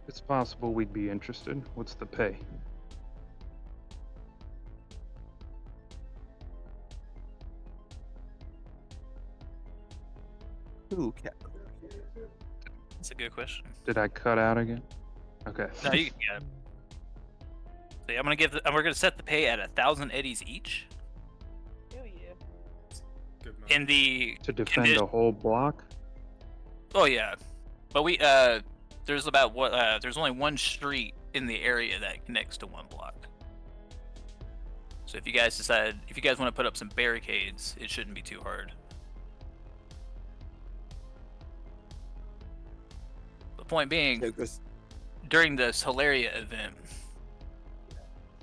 It's possible we'd be interested. What's the pay? Ooh, cat. That's a good question. Did I cut out again? Okay. No, you yeah. So yeah, we're gonna set the pay at 1,000 eddies each. Hell yeah. Good man. In the To defend a whole block? Oh yeah, but there's there's only one street in the area that connects to one block. So if you guys want to put up some barricades, it shouldn't be too hard. The point being, Yeah, 'cause- during this Hilaria event,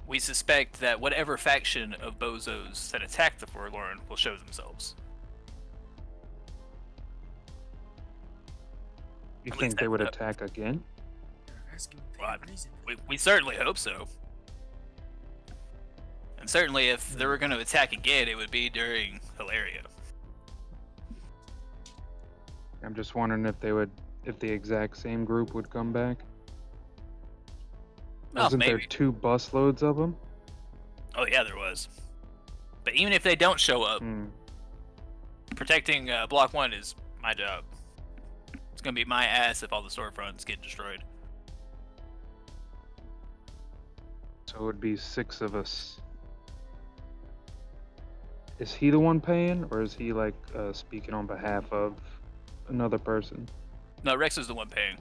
we suspect that whatever faction of bozos that attacked the Forlorn will show themselves. You At think least they would that- attack again? Well, we certainly hope so. And certainly if they were going to attack again, it would be during Hilaria. I'm just wondering if the exact same group would come back. Well, Wasn't there maybe. 2 busloads of them? Oh yeah, there was. But even if they don't show up, Hmm. protecting Block 1 is my job. It's going to be my ass if all the storefronts get destroyed. So it would be 6 of us. Is he the one paying, or is he like speaking on behalf of another person? No, Rex is the one paying.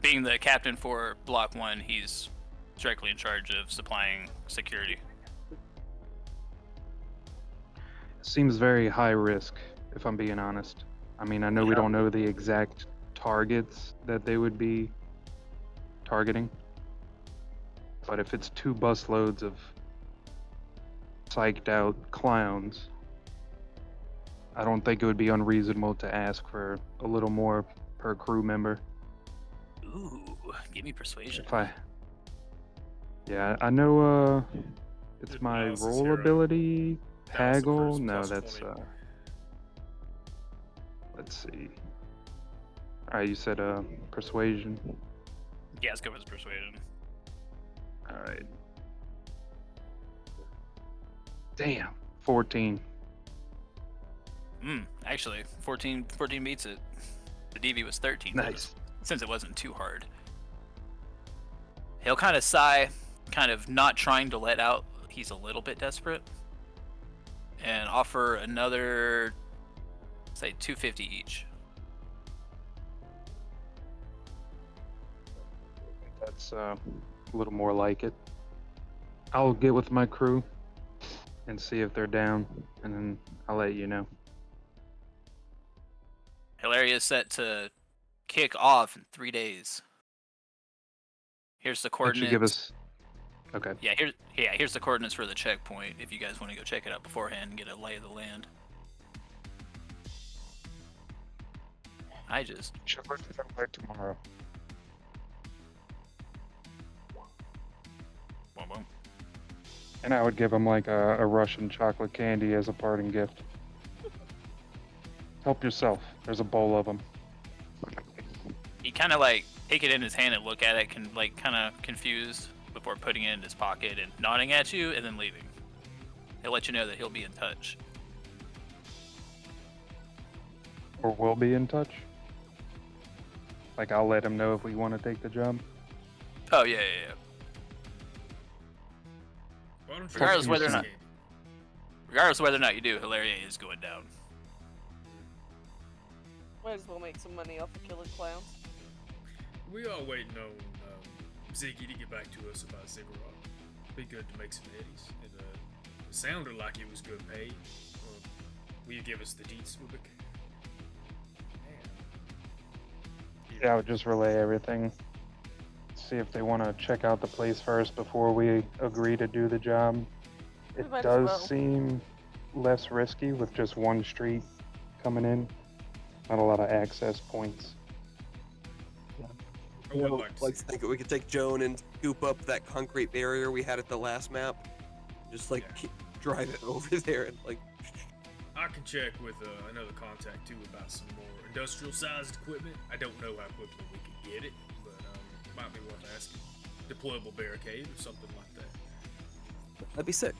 Being the captain for Block 1, he's directly in charge of supplying security. Seems very high risk, if I'm being honest. I mean, I know we don't know the exact targets that they would be targeting, but if it's 2 busloads of psyched out clowns, I don't think it would be unreasonable to ask for a little more per crew member. Ooh, give me persuasion. Yeah, I know it's It my allows us roll hero. ability, That was the haggle. first No, plus that's 20. let's see. Alright, you said persuasion. Yeah, let's go with persuasion. Alright. Damn. 14. Actually, 14 beats it. The DV was 13. Nice. Since it wasn't too hard. He'll kind of sigh, kind of not trying to let out he's a little bit desperate, and offer another, say, 250 each. That's a little more like it. I'll get with my crew and see if they're down, and then I'll let you know. Hilaria is set to kick off in 3 days. Here's the That should coordinates. give us. Okay. Here's the coordinates for the checkpoint if you guys want to go check it out beforehand and get a lay of the land. I just Should work it out tomorrow. boom, boom. And I would give them like a Russian chocolate candy as a parting gift. Help yourself. There's a bowl of them. He kind of like take it in his hand and look at it, kind of confused before putting it in his pocket and nodding at you and then leaving. He'll let you know that he'll be in touch. Or we'll be in touch. Like I'll let him know if we want to take the job. Oh yeah. Why don't you Regardless just whether or escape? not- Regardless of whether or not you do, Hilaria is going down. Might as well make some money off of killing clowns. We are waiting on Ziggy to get back to us about Ziggurat. Be good to make some eddies. It sounded like it was good pay. Will you give us the deets, Ubik? Yeah, I would just relay everything. See if they want to check out the place first before we agree to do the job. We It might as does well. seem less risky with just one street coming in. Not a lot of access points. I would like to Like see to think that we could take Joan and scoop up that concrete barrier we had at the last map. Just like drive it over there and like. I can check with another contact too about some more industrial-sized equipment. I don't know how quickly we can get it, but might be worth asking. Deployable barricade or something like that. That'd be sick.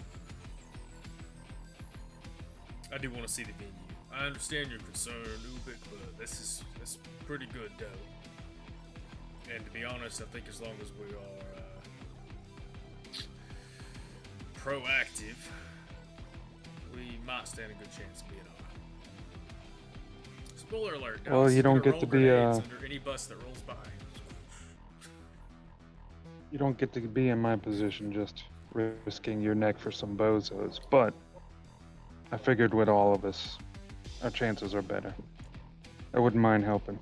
I do want to see the venue. I understand your concern, Ubik, but that's pretty good dough. And to be honest, I think as long as we are proactive, we might stand a good chance of being alright. Spoiler alert, Well, Dallas, you don't you're get gonna to roll be, grenades under any bus that rolls by. You don't get to be in my position just risking your neck for some bozos, but I figured with all of us, our chances are better. I wouldn't mind helping.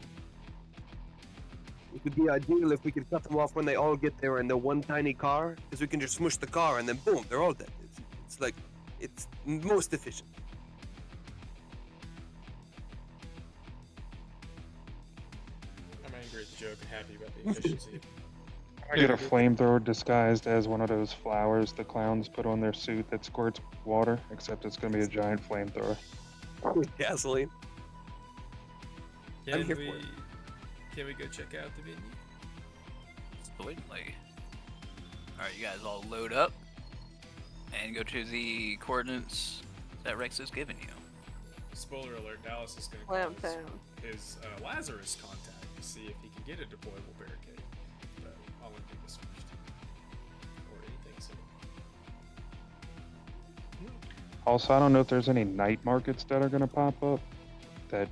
It would be ideal if we could cut them off when they all get there in the one tiny car, because we can just smush the car and then boom, they're all dead. It's like, it's most efficient. I'm angry at the joke and happy about the efficiency. I get a flamethrower disguised as one of those flowers the clowns put on their suit that squirts water, except it's gonna be a giant flamethrower. Gasoline. I'm here for it. Can we go check out the venue? Absolutely. Alright, you guys all load up and go to the coordinates that Rex has given you. Spoiler alert, Dallas is going to Slam call town. his Lazarus contact to see if he can get a deployable barricade. But I'll let this first. Or anything so. Also, I don't know if there's any night markets that are gonna pop up that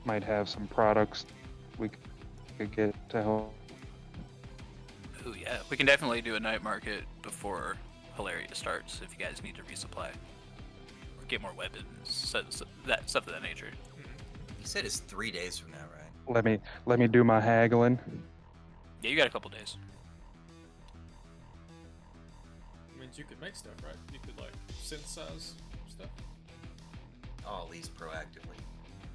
might have some products we could get to help. Oh yeah, we can definitely do a night market before Hilaria starts if you guys need to resupply. Or get more weapons, stuff of that nature. You said it's 3 days from now, right? Let me do my haggling. Yeah, you got a couple days. Means you could make stuff, right? You could like synthesize stuff. Oh, at least proactively.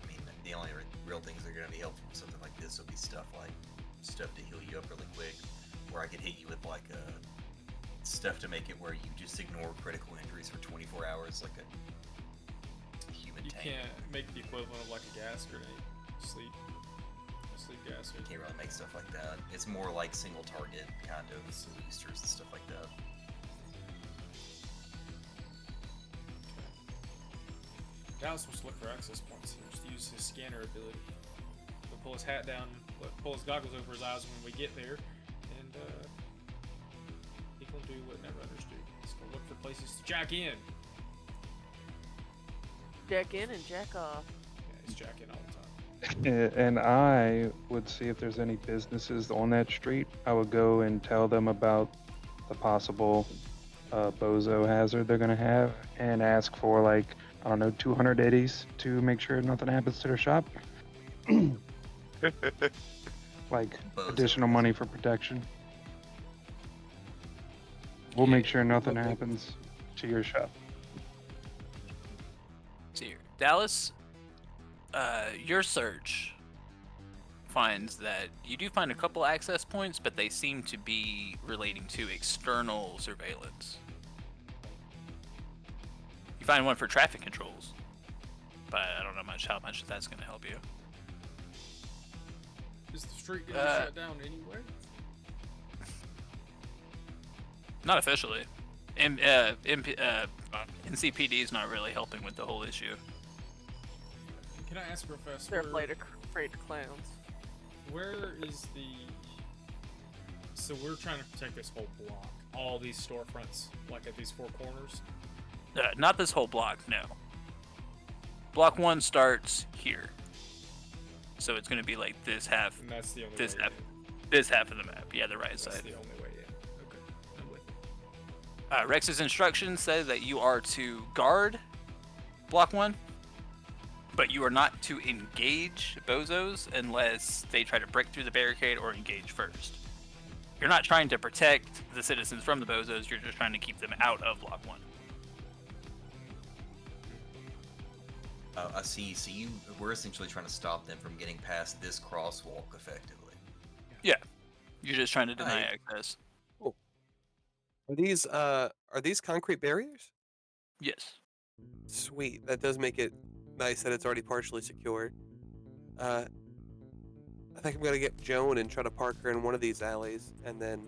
I mean, the only real things that are going to be helpful for something like this will be stuff like stuff to heal you up really quick, where I could hit you with like stuff to make it where you just ignore critical injuries for 24 hours, like a human You tank. can't make the equivalent of like a gas grenade. Sleep gas. You can't really make stuff like that. It's more like single target kind of boosters and stuff like that. Dallas wants to look for access points. He'll just use his scanner ability. He'll pull his hat down, pull his goggles over his eyes when we get there, and he can do what Netrunners do. He's gonna look for places to jack in. Jack in and jack off. Yeah, he's jacking all the time. And I would see if there's any businesses on that street. I would go and tell them about the possible bozo hazard they're gonna have, and ask for like, I don't know, 200 eddies to make sure nothing happens to their shop. Like Bozo additional hazard. money for protection. We'll make sure nothing happens to your shop. See here. Dallas, your search finds that you do find a couple access points, but they seem to be relating to external surveillance. You find one for traffic controls, but I don't know how much that's going to help you. Is the street gonna be shut down anyway? Not officially. NCPD is not really helping with the whole issue. Can I ask Professor? They're afraid of clowns. Where is the? So we're trying to protect this whole block, all these storefronts, like at these four corners. Not this whole block, no. Block 1 starts here. So it's going to be like this half, And that's the only this way half, in. this half of the map. Yeah, the right That's side. the only way in. Okay, I'm with you. Rex's instructions say that you are to guard Block 1, but you are not to engage bozos unless they try to break through the barricade or engage first. You're not trying to protect the citizens from the bozos, you're just trying to keep them out of Block 1. I see. So we're essentially trying to stop them from getting past this crosswalk effectively. Yeah, you're just trying to deny Right. access. Are these concrete barriers? Yes. Sweet. That does make it nice that it's already partially secured. I think I'm gonna get Joan and try to park her in one of these alleys, and then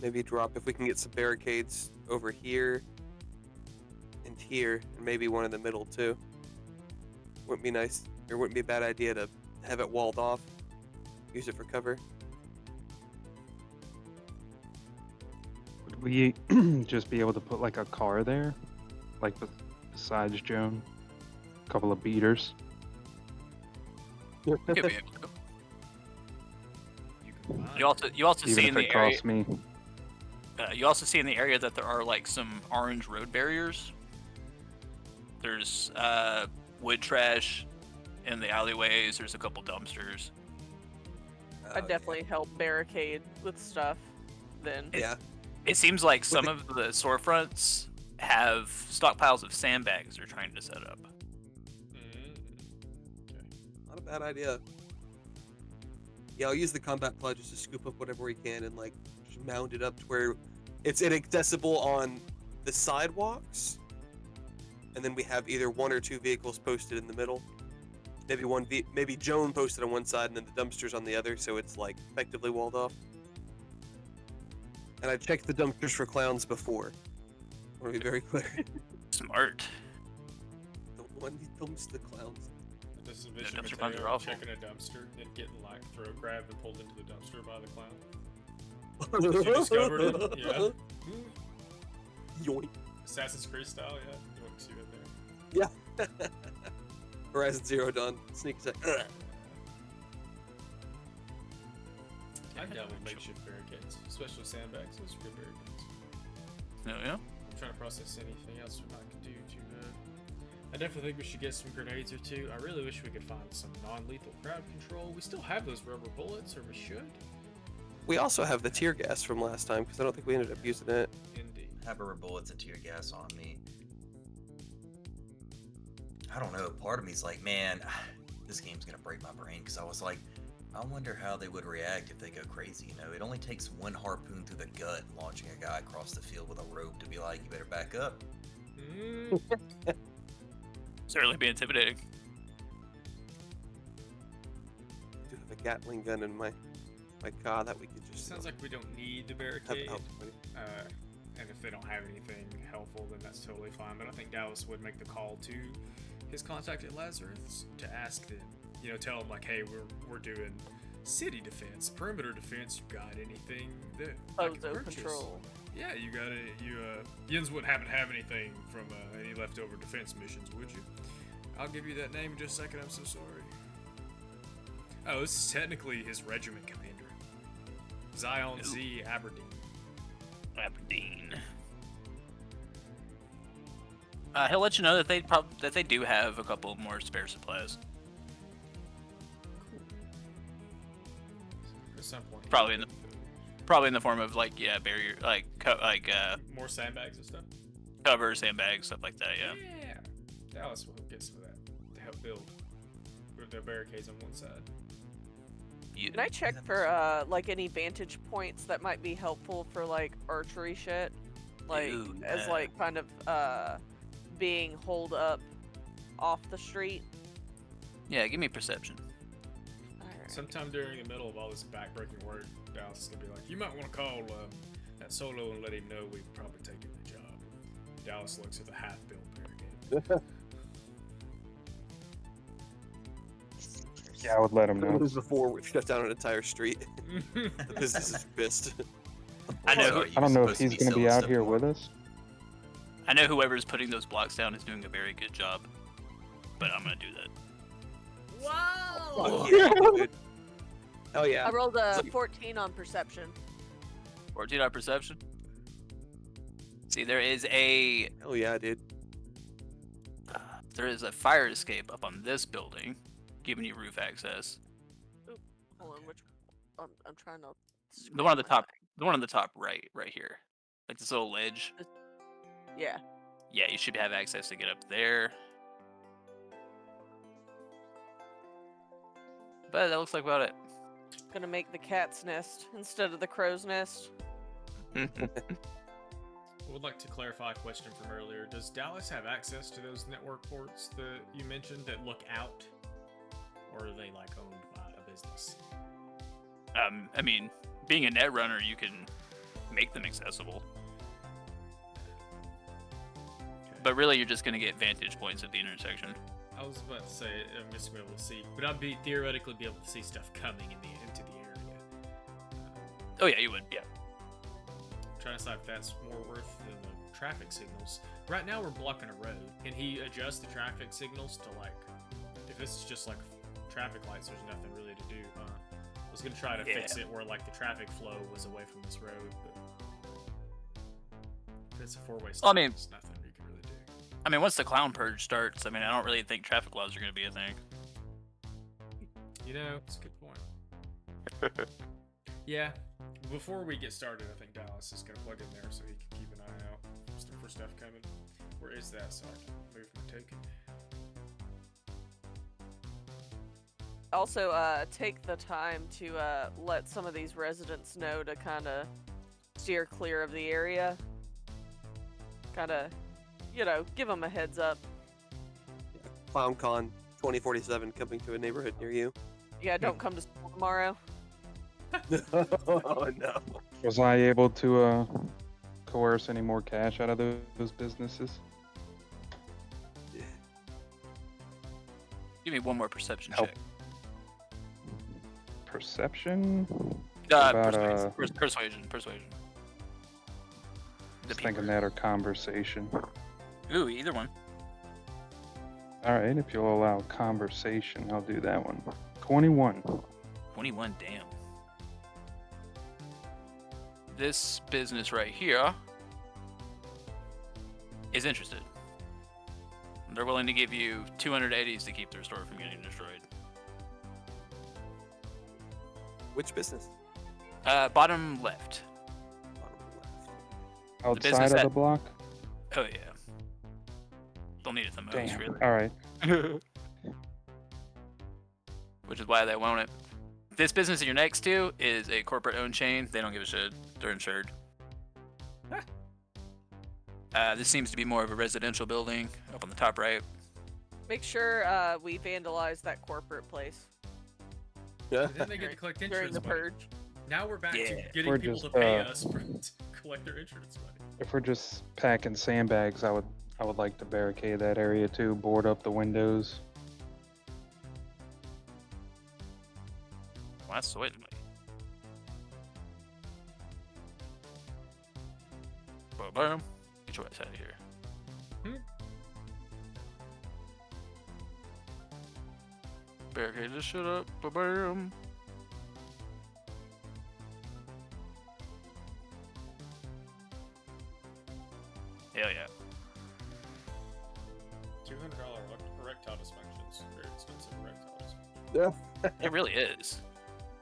maybe drop if we can get some barricades over here and here, and maybe one in the middle too. Wouldn't be nice, or wouldn't be a bad idea to have it walled off, use it for cover. Would we just be able to put like a car there, like besides Joan, a couple of beaters? You could be able to. You can find You also Even see if in the it area. costs me. You also see in the area that there are like some orange road barriers. There's wood trash in the alleyways. There's a couple dumpsters. I'd definitely help barricade with stuff. Then Yeah. It seems like some of the storefronts have stockpiles of sandbags they're trying to set up. Okay. Not a bad idea. Yeah, I'll use the combat pledges to scoop up whatever we can and like just mound it up to where it's inaccessible on the sidewalks. And then we have either one or two vehicles posted in the middle. Maybe Joan posted on one side and then the dumpsters on the other, so it's like effectively walled off. And I checked the dumpsters for clowns before. I want to be very clear. Smart. Don't want these dumpster clowns. This is Yeah, Mission dumpster clowns are Mateo awful. checking a dumpster and getting like grabbed and pulled into the dumpster by the clown. You discovered it? Yeah. Yoink. Assassin's Creed style, yeah. You want to see that there? Yeah. Horizon Zero Dawn. Sneak attack. I'm down with makeshift barricades, especially sandbags. Those are good barricades. Yeah. I'm trying to process anything else I could do to. I definitely think we should get some grenades or two. I really wish we could find some non-lethal crowd control. We still have those rubber bullets, or we should. We also have the tear gas from last time because I don't think we ended up using it. Indeed. Have rubber bullets and tear gas on me. I don't know. Part of me's like, man, this game's gonna break my brain because I was like, I wonder how they would react if they go crazy. You know, it only takes one harpoon through the gut, launching a guy across the field with a rope to be like, you better back up. Certainly be intimidating. I do have a Gatling gun in my car that we could just. Sounds like we don't need the have barricade. out ready. And if they don't have anything helpful, then that's totally fine. But I think Dallas would make the call to his contact at Lazarus to ask them, you know, tell them like, hey, we're doing city defense, perimeter defense. You got anything that I can Ozo purchase? control. Yeah, you got it. Yins wouldn't happen to have anything from any leftover defense missions, would you? I'll give you that name in just a second. I'm so sorry. Oh, this is technically his regiment commander, Zion Z. Aberdeen. Aberdeen. He'll let you know that they do have a couple more spare supplies. At some point, Probably in the form of like barrier more sandbags and stuff. cover, sandbags, stuff like that. Yeah. Yeah. Dallas will get some of that to help build their barricades on one side. You- Can I check for like any vantage points that might be helpful for like archery shit? Like Ooh, as yeah. like kind of being holed up off the street. Yeah, give me perception. Alright. Sometime during the middle of all this backbreaking work, Dallas is gonna be like, "You might want to call that Solo and let him know we've probably taken the job." Dallas looks at the half-built barricade. Yeah, I would let him This know. was before we shut down an entire street. The business is pissed. I know. Sorry, I don't know if supposed to he's be going to be selling out stuff here more. with us. I know whoever's putting those blocks down is doing a very good job, but I'm gonna do that. Wow! Yeah, dude. Oh yeah. I rolled a It's like- 14 on perception. 14 on perception. See, there is a Hell yeah, dude. fire escape up on this building, giving you roof access. Hold on, which? I'm trying to. The one on the top, right here, like this little ledge. Yeah. Yeah, you should have access to get up there. But that looks like about it. Gonna make the cat's nest instead of the crow's nest. I would like to clarify a question from earlier. Does Dallas have access to those network ports that you mentioned that look out? Or are they like owned by a business? I mean, being a net runner, you can make them accessible. Okay. But really, you're just gonna get vantage points at the intersection. I was about to say I'm just gonna be able to see, but I'd theoretically be able to see stuff coming into the area. Oh yeah, you would. Yeah. trying to decide if that's more worth than the traffic signals. Right now we're blocking a road. Can he adjust the traffic signals to like, if it's just like traffic lights, there's nothing really to do, huh? I was gonna try to fix it where like the traffic flow was away from this road, but if it's a four-way stop, Well, I mean- there's nothing you can really do. I mean, once the clown purge starts, I mean, I don't really think traffic laws are going to be a thing. You know, it's a good point. Yeah. Before we get started, I think Dallas is gonna plug in there so he can keep an eye out for stuff coming. Where is that so I can move my token? Also, take the time to let some of these residents know to kind of steer clear of the area. Kind of, you know, give them a heads up. ClownCon 2047 coming to a neighborhood near you. Yeah, don't come to school tomorrow. Oh no. Was I able to coerce any more cash out of those businesses? Give me one more perception Help. check. Perception? Persuasion. About, Persuasion. The Just thinking people. that or conversation. Ooh, either one. Alright, if you'll allow conversation, I'll do that one. 21. 21, damn. This business right here is interested. They're willing to give you 200 eddies to keep their store from getting destroyed. Which business? Bottom left. Bottom left. business Outside of that- the block? Oh yeah. They'll need it the most, Damn. really. Alright. Which is why they want it. This business that you're next to is a corporate-owned chain. They don't give a shit. They're insured. This seems to be more of a residential building up on the top right. Make sure we vandalize that corporate place Yeah. And then they get to collect during insurance the money. purge. Now we're back to Yeah. getting We're people just, to pay us to collect their insurance money. If we're just packing sandbags, I would like to barricade that area too, board up the windows. Well, that's certainly. Boom. Get your ass out of here. Barricade this shit up. Boom. Hell yeah. $200 erectile dysfunctions. Very expensive erectile dysfunction. It really is.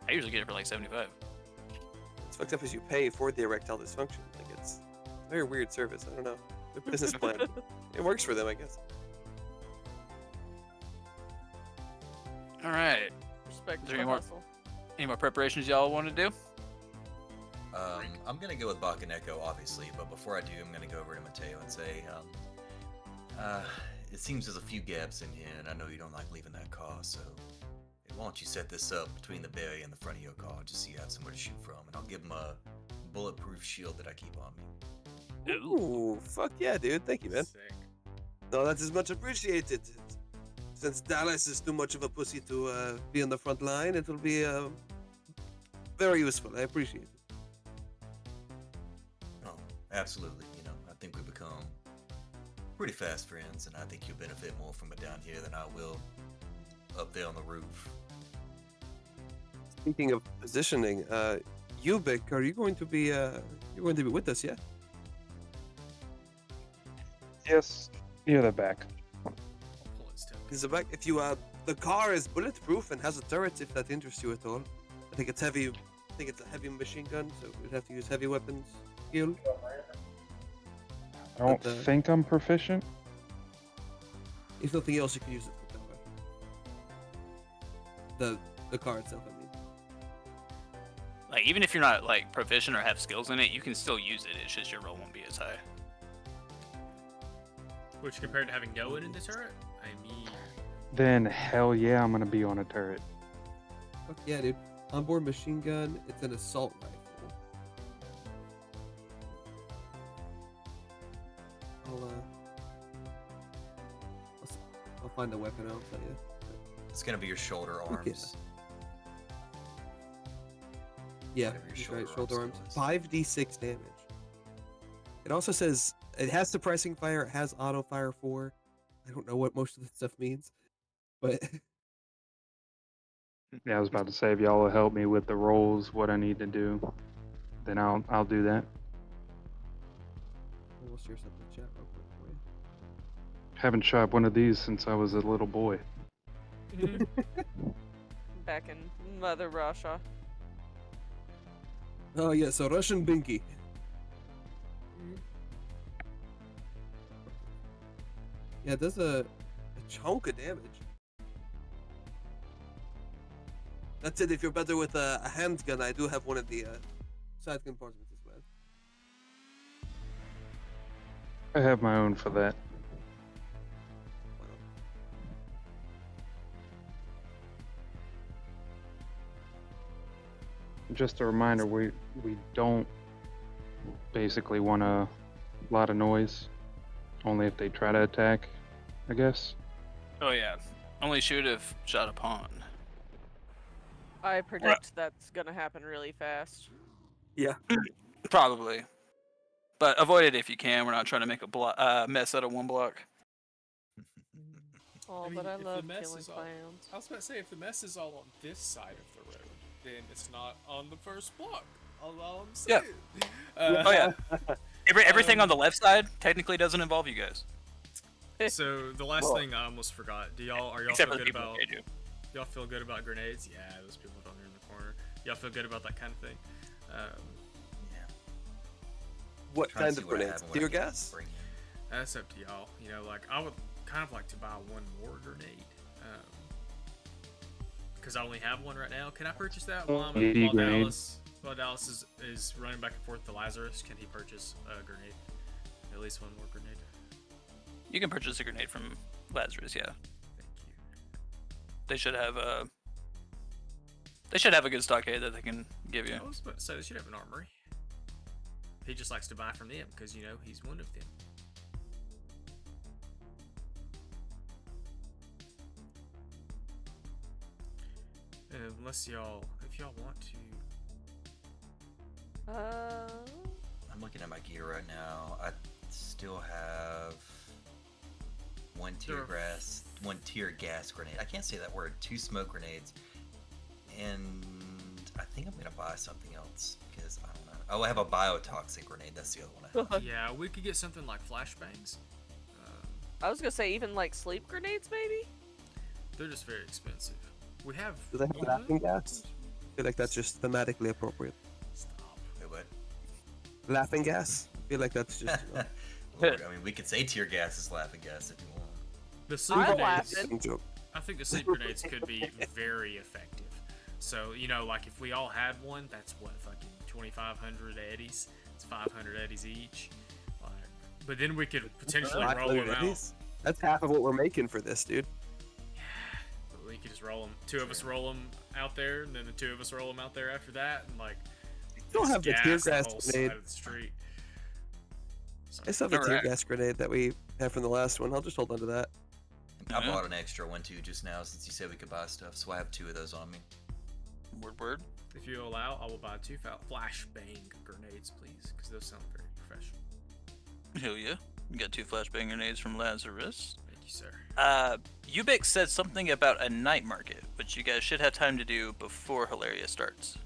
I usually get it for like 75. What's fucked up is you pay for the erectile dysfunction. Like it's a very weird service. I don't know. Good business plan. It works for them, I guess. All right. Respect Is there the any more- hustle. Any more preparations y'all want to do? I'm gonna go with Bakaneko, obviously, but before I do, I'm gonna go over to Mateo and say, it seems there's a few gaps in here, and I know you don't like leaving that car, so why don't you set this up between the barrier and the front of your car, just so you have somewhere to shoot from, and I'll give him a bulletproof shield that I keep on me. Ooh, fuck yeah, dude. Thank you, man. Sick. No, that is much appreciated. Since Dallas is too much of a pussy to be on the front line, it will be very useful. I appreciate it. Oh, absolutely. You know, I think we become pretty fast friends, and I think you'll benefit more from it down here than I will up there on the roof. Speaking of positioning, Ubik, are you going to be with us? Yeah. Yes, near the back. I'll pull its token. Because if you the car is bulletproof and has a turret, if that interests you at all. I think it's heavy. I think it's a heavy machine gun, so we'd have to use heavy weapons skill. I don't But, think I'm proficient. If nothing else, you can use it for that weapon. The car itself, I mean. Like, even if you're not like proficient or have skills in it, you can still use it. It's just your roll won't be as high. Which compared to having going in the turret, I mean, Then hell yeah, I'm gonna be on a turret. Fuck yeah, dude. Onboard machine gun. It's an assault rifle. I'll find the weapon. I'll tell you. It's gonna be your shoulder Okay. arms. Yeah, Whatever your he's shoulder right. Shoulder arms. arms is. 5d6 damage. It also says it has suppressing fire. It has auto fire 4. I don't know what most of this stuff means, but Yeah, I was about to say if y'all will help me with the roles, what I need to do, then I'll do that. we'll share something in chat real quick for you. Haven't shot one of these since I was a little boy. Back in Mother Russia. Oh yeah, so Russian Binky. Yeah, it does a chunk of damage. That's it. If you're better with a handgun, I do have one of the side compartments as well. I have my own for that. Just a reminder, we don't basically want a lot of noise. Only if they try to attack, I guess. Oh yeah. Only shoot if shot upon. I predict that's gonna happen really fast. Yeah. Probably. But avoid it if you can. We're not trying to make a mess out of one block. Oh, I mean, but I if the love mess killing is all- clowns. I was about to say, if the mess is all on this side of the road, then it's not on the first block. All I'm Yeah. saying. Oh yeah. Everything on the left side technically doesn't involve you guys. So the last thing I almost forgot. Are y'all Except feel for the good people about? that do. Y'all feel good about grenades? Yeah, those people down there in the corner. Y'all feel good about that kind of thing? Yeah. What Trying to kind see of what I grenades? have and what I Tear can gas? bring in. That's up to y'all. You know, like I would kind of like to buy one more grenade. Because I only have one right now. Can I purchase that while grenade. Dallas is running back and forth to Lazarus? Can he purchase a grenade? At least one more grenade. You can purchase a grenade from Lazarus, yeah. Thank you. They should have a good stockade that they can give you. I was about to say they should have an armory. He just likes to buy from them because you know he's one of them. Unless if y'all want to. I'm looking at my gear right now. I still have one tear gas grenade. I can't say that word. 2 smoke grenades, and I think I'm gonna buy something else because I don't know. Oh, I have a biotoxic grenade. That's the other one I have. Yeah, we could get something like flashbangs. I was gonna say even like sleep grenades, maybe. They're just very expensive. We have. Do they have laughing gas? I feel like that's just thematically appropriate. Stop. Wait, what? Laughing gas? I feel like that's just. Lord, I mean, we could say tear gas is laughing gas if you want. The sleep I grenades. laughed. Joke. I think the sleep grenades could be very effective. So you know, like if we all had one, that's what fucking 2,500 eddies. It's 500 eddies each. Like, but then we could potentially roll them out. That's half of what we're making for this, dude. But we could just roll them. 2 of us roll them out there, and then the 2 of us roll them out there after that, and like. Still have the tear gas whole grenade. side of the street. I still have the tear Alright. gas grenade that we had from the last one. I'll just hold on to that. I Yeah. bought an extra one too just now since you said we could buy stuff, so I have 2 of those on me. Word. If you allow, I will buy 2 flashbang grenades, please, because those sound very professional. Hell yeah. You got 2 flashbang grenades from Lazarus. Thank you, sir. Ubix said something about a night market, which you guys should have time to do before Hilaria starts.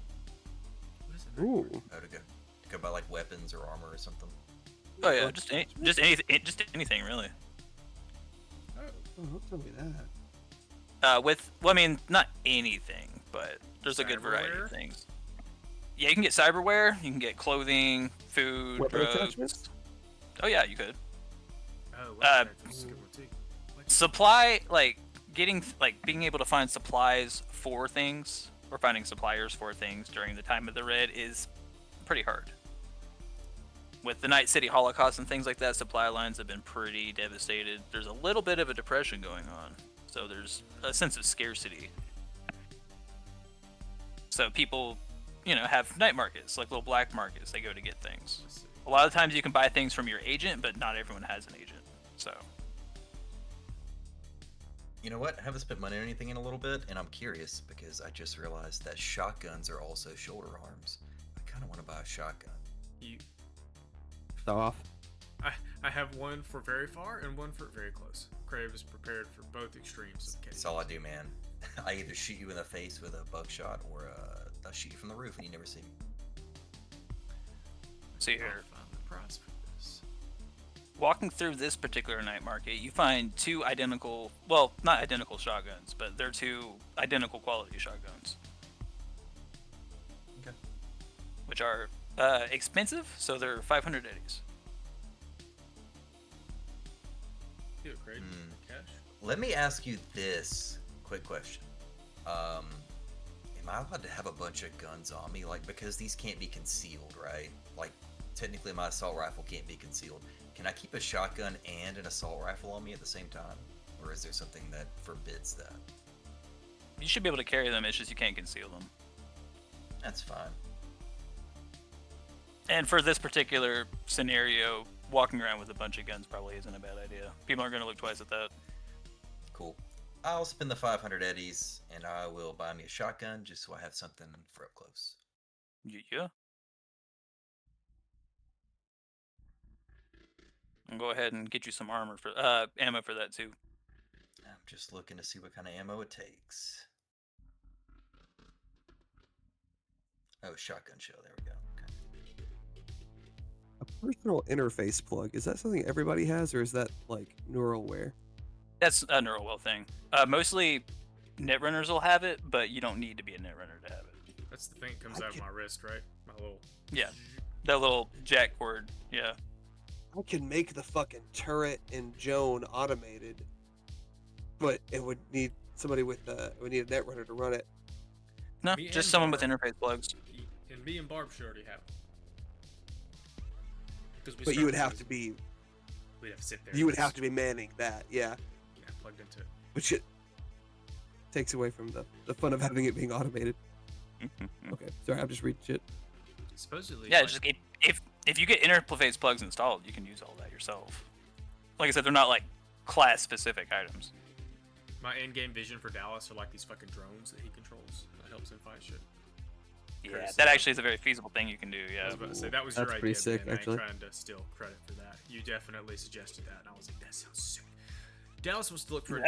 What is it? Ooh. Oh, to go buy like weapons or armor or something. Oh yeah, just anything really. Oh, Oh, don't tell me that. I mean, not anything, but there's a good variety Cyberware? of things. Yeah, you can get cyberware, you can get clothing, food, Weapon drugs. attachments? Oh yeah, you could. oh, that's a good one too. Like, Supply, being able to find supplies for things, or finding suppliers for things during the time of the Red is pretty hard. With the Night City Holocaust and things like that, supply lines have been pretty devastated. There's a little bit of a depression going on, so there's a sense of scarcity. So people, have night markets, like little black markets. They go to get things. let's see. A lot of times you can buy things from your agent, but not everyone has an agent. So You know what? I haven't spent money on anything in a little bit, and I'm curious because I just realized that shotguns are also shoulder arms. I kind of want to buy a shotgun. You Off. I have one for very far and one for very close. Crave is prepared for both extremes of That's all I do, man. I either shoot you in the face with a buckshot or I'll shoot you from the roof and you never see me. See here. I'll find the prize for this. Walking through this particular night market, you find two identical, well, not identical shotguns, but they're two identical quality shotguns. Okay. Which are expensive, so they're 500 eddies. Do it, Craig. Cash. Let me ask you this quick question. Am I allowed to have a bunch of guns on me? Like, because these can't be concealed, right? Like, technically my assault rifle can't be concealed. Can I keep a shotgun and an assault rifle on me at the same time? Or is there something that forbids that? You should be able to carry them, it's just you can't conceal them. That's fine. And for this particular scenario, walking around with a bunch of guns probably isn't a bad idea. People aren't going to look twice at that. Cool. I'll spend the 500 eddies and I will buy me a shotgun just so I have something for up close. Yeah. And go ahead and get you some armor for ammo for that too. I'm just looking to see what kind of ammo it takes. Oh, shotgun shell. There we go. Okay. A personal interface plug. Is that something everybody has, or is that like Neuralware? That's a Neuralwell thing. Mostly Netrunners will have it, but you don't need to be a Netrunner to have it. That's the thing that comes out of my wrist, right? My little. Yeah, that little jack cord. Yeah. I can make the fucking turret in Joan automated, but it would need somebody with it would need a Netrunner to run it. No, Me just and someone with Barb. interface plugs. And me and Barb should already have. But you would have to be We'd have to sit there. you would have to be manning that, yeah. Yeah, plugged into it. Which it takes away from the fun of having it being automated. Okay, sorry, I'm just reading shit. Supposedly. Yeah, like, just if you get interface plugs installed, you can use all that yourself. Like I said, they're not like class specific items. my in-game vision for Dallas are like these fucking drones that he controls. That helps him fight shit. Yeah, Curtis, that actually is a very feasible thing you can do. I Yeah. was about to say that was That's your pretty idea, sick, man. actually. I ain't trying to steal credit for that. You definitely suggested that, and I was like, that sounds sick. Dallas wants to look for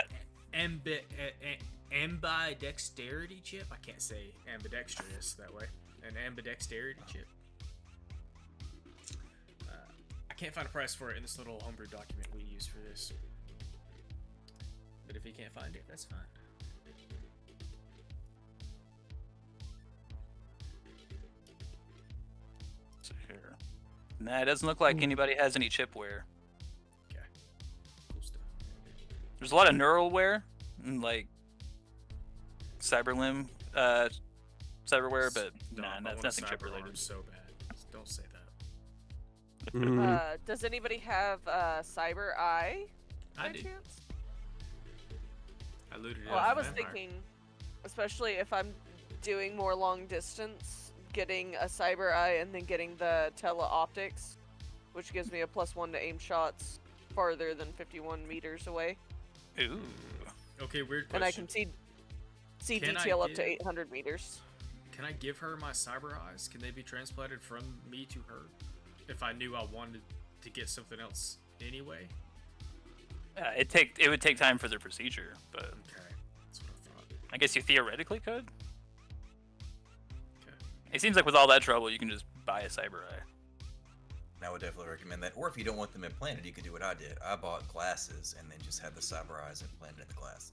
an ambidexterity chip. I can't say ambidextrous that way. An ambidexterity chip. I can't find a price for it in this little homebrew document we use for this. But if he can't find it, that's fine. So here. Nah, it doesn't look like anybody has any chipware. Okay. Cool stuff. There's a lot of Neuralware and like Cyberlim, cyberware, but Stop, I want nothing a chip cyber related. arm so bad. Don't say that. Does anybody have Cyber Eye by I do. chance? I looted it. Well, off I the was vampire. thinking, especially if I'm doing more long distance, getting a Cyber Eye and then getting the Tele-Optics, which gives me a +1 to aim shots farther than 51 meters away. Ooh. Okay, weird question. And I can see Can I detail up to give- 800 meters. Can I give her my cyber eyes? Can they be transplanted from me to her? If I knew I wanted to get something else anyway? It would take time for the procedure, but Okay, that's what I thought. I guess you theoretically could. Okay. It seems like with all that trouble, you can just buy a Cyber Eye. I would definitely recommend that. Or if you don't want them implanted, you could do what I did. I bought glasses and then just had the cyber eyes implanted in the glasses.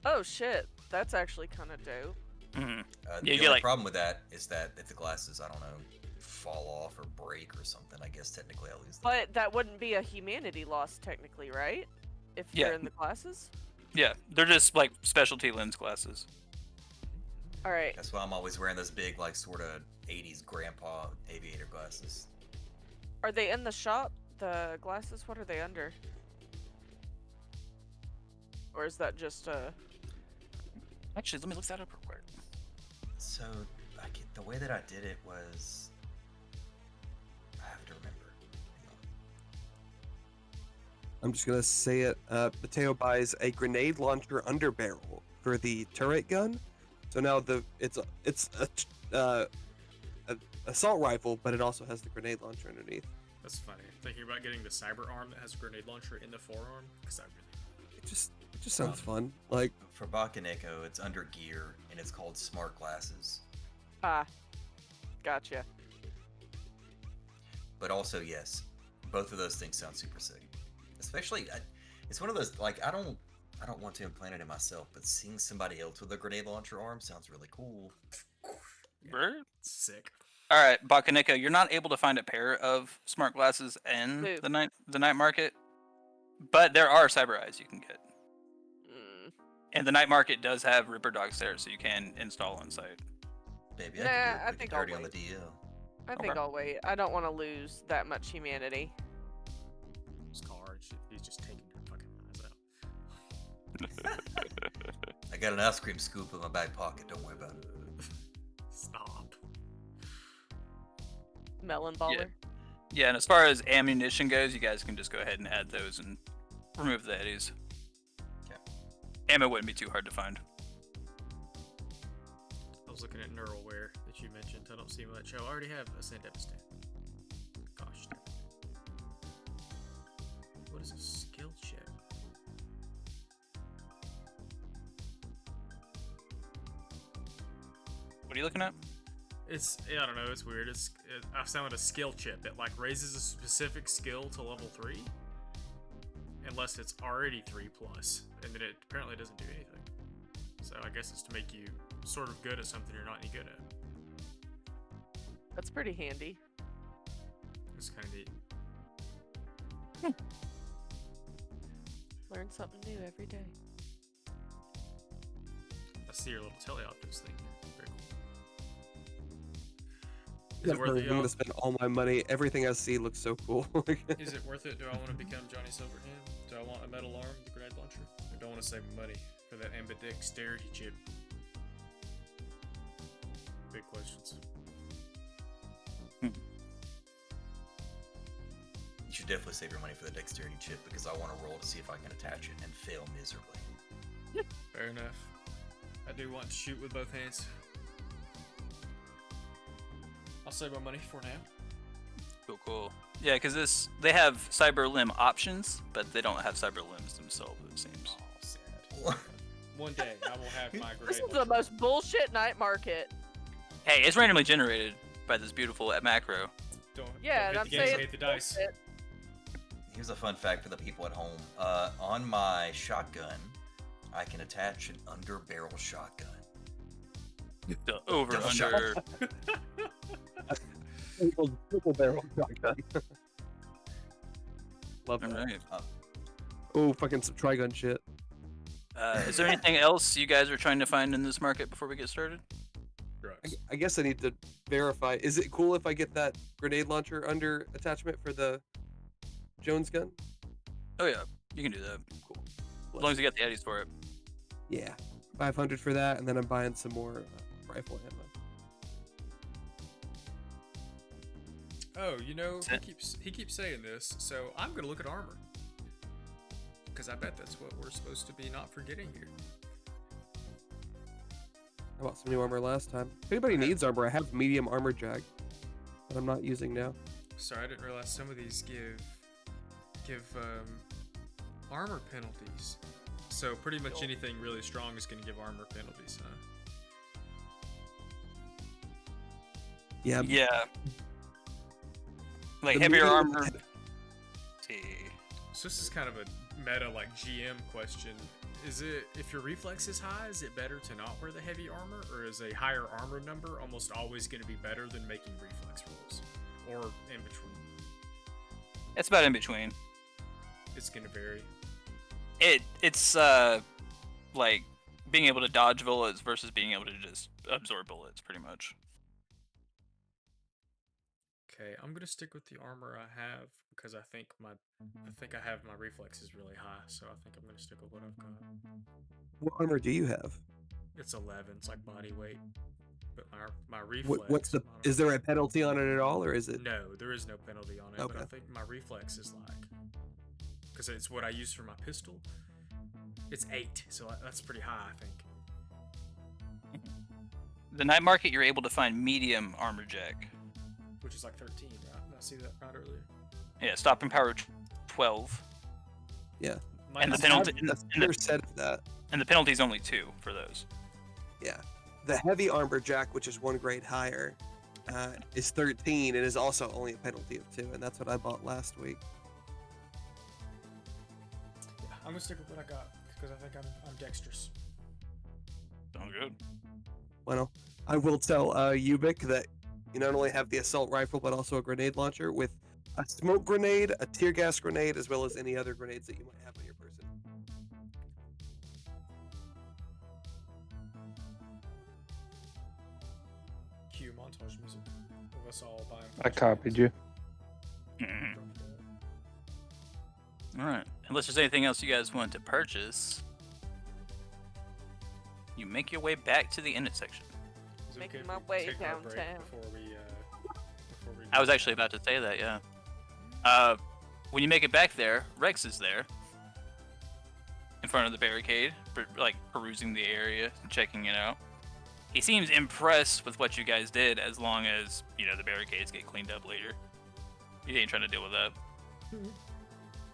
Oh shit, that's actually kind of dope. Mm-hmm. The you only get, like- problem with that is that if the glasses, I don't know, fall off or break or something, I guess technically I lose them. But that wouldn't be a humanity loss technically, right? If Yeah. they're in the glasses? Yeah, they're just like specialty lens glasses. Alright. That's why I'm always wearing those big, like, sort of 80s grandpa aviator glasses. Are they in the shop? The glasses? What are they under? Or is that just Actually, let me look that up real quick. So, the way that I did it was... I have to remember. Hang on. I'm just gonna say it. Mateo buys a grenade launcher underbarrel for the turret gun. So now it's a assault rifle, but it also has the grenade launcher underneath. That's funny. Thinking about getting the cyber arm that has a grenade launcher in the forearm, because I really It just sounds fun. Like, For Bakaneko, it's under gear, and it's called smart glasses. Ah, gotcha. But also, yes, both of those things sound super sick. Especially, it's one of those, like, I don't want to implant it in myself, but seeing somebody else with a grenade launcher arm sounds really cool. Brr. sick. All right, Bakaneko, you're not able to find a pair of smart glasses in Move. the night market, but there are cyber eyes you can get. Mm. And the night market does have Ripper dogs there, so you can install on site. Maybe Nah, I I can do it quick think and I'll dirty on the wait. DL. I think Okay. I'll wait. I don't want to lose that much humanity. This car, he's just taking your fucking eyes out. I got an ice cream scoop in my back pocket. Don't worry about it. Stop. Melon baller. Yeah, and as far as ammunition goes, you guys can just go ahead and add those and remove the eddies. Okay. Ammo wouldn't be too hard to find. I was looking at Neuralware that you mentioned. I don't see much. Oh, I already have a Sandevistan. Gosh. Damn it. What is a skill check? What are you looking at? I don't know. It's weird. I found a skill chip that like raises a specific skill to level 3, unless it's already 3+, and then it apparently doesn't do anything. So I guess it's to make you sort of good at something you're not any good at. That's pretty handy. It's kind of neat. Learn something new every day. I see your little teleoptics thing. Very cool. Is yeah, it worth it, I'm y'all? gonna spend all my money. Everything I see looks so cool. Is it worth it? Do I want to become Johnny Silverhand? Do I want a metal arm, the grenade launcher? Or do I want to save money for that ambidexterity chip? Big questions. You should definitely save your money for the dexterity chip because I want to roll to see if I can attach it and fail miserably. Fair enough. I do want to shoot with both hands. I'll save my money for now. Cool. Yeah, because they have cyber limb options, but they don't have cyber limbs themselves, it seems. Oh, sad. One day I will have my This grenade is the most bullshit night market. Hey, it's randomly generated by this beautiful macro. Don't, Yeah, don't and hit I'm the games, saying hit the dice. bullshit. Here's a fun fact for the people at home. On my shotgun, I can attach an under-barrel shotgun. The over Double under. Triple barrel shotgun. Love All that. right. Oh, fucking some trigun shit. Is there anything else you guys are trying to find in this market before we get started? Drugs. I guess I need to verify. Is it cool if I get that grenade launcher under attachment for the Jones gun? Oh yeah, you can do that. Cool. As long as you got the eddies for it. Yeah, 500 for that, and then I'm buying some more rifle ammo. Oh, you know, That's he keeps saying this, so I'm gonna look at armor. Because I bet that's what we're supposed to be not forgetting here. I bought some new armor last time. If anybody needs armor, I have medium armor jag that I'm not using now. Sorry, I didn't realize some of these give armor penalties. So pretty much anything really strong is going to give armor penalties, huh? Yeah. Yeah. Like The heavier medium- armor. Let's see. So this is kind of a meta like GM question. Is it, if your reflex is high, is it better to not wear the heavy armor, or is a higher armor number almost always going to be better than making reflex rolls, or in between? It's about in between. It's going to vary. It's like being able to dodge bullets versus being able to just absorb bullets, pretty much. Okay, I'm gonna stick with the armor I have because I think I have my reflexes really high, so I think I'm gonna stick with what I've got. What armor do you have? It's 11. It's like body weight, but my reflex. What's the? Is there a penalty on it at all, or is it? No, there is no penalty on it. But I Okay. think my reflex is like, because it's what I use for my pistol. It's 8, so that's pretty high, I think. The night market, you're able to find medium armor jack. Which is like 13, right? Did I see that right earlier? Yeah, stopping power 12. Yeah. And the Minus penalty, half. and That's the, their set of that. and the penalty's only 2 for those. Yeah. The heavy armor jack, which is 1 grade higher, is 13 and is also only a penalty of 2, and that's what I bought last week. Yeah, I'm gonna stick with what I got because I think I'm dexterous. Sounds good. Well, I will tell Ubik that you not only have the assault rifle, but also a grenade launcher with a smoke grenade, a tear gas grenade, as well as any other grenades that you might have on your person. Cue montage music of us all buying. I copied you. Mhm. All right. Unless there's anything else you guys want to purchase, you make your way back to the intersection. Is it Making okay if my we way take our break downtown. Before we I was actually about to say that, yeah. When you make it back there, Rex is there in front of the barricade, like perusing the area, checking it out. He seems impressed with what you guys did, as long as the barricades get cleaned up later. He ain't trying to deal with that.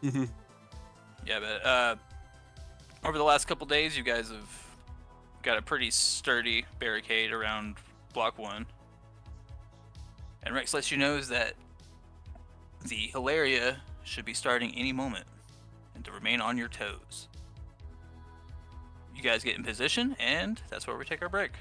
Mm-hmm. Yeah, but over the last couple days, you guys have got a pretty sturdy barricade around Block 1. And Rex lets you know that the Hilaria should be starting any moment, and to remain on your toes. You guys get in position, and that's where we take our break.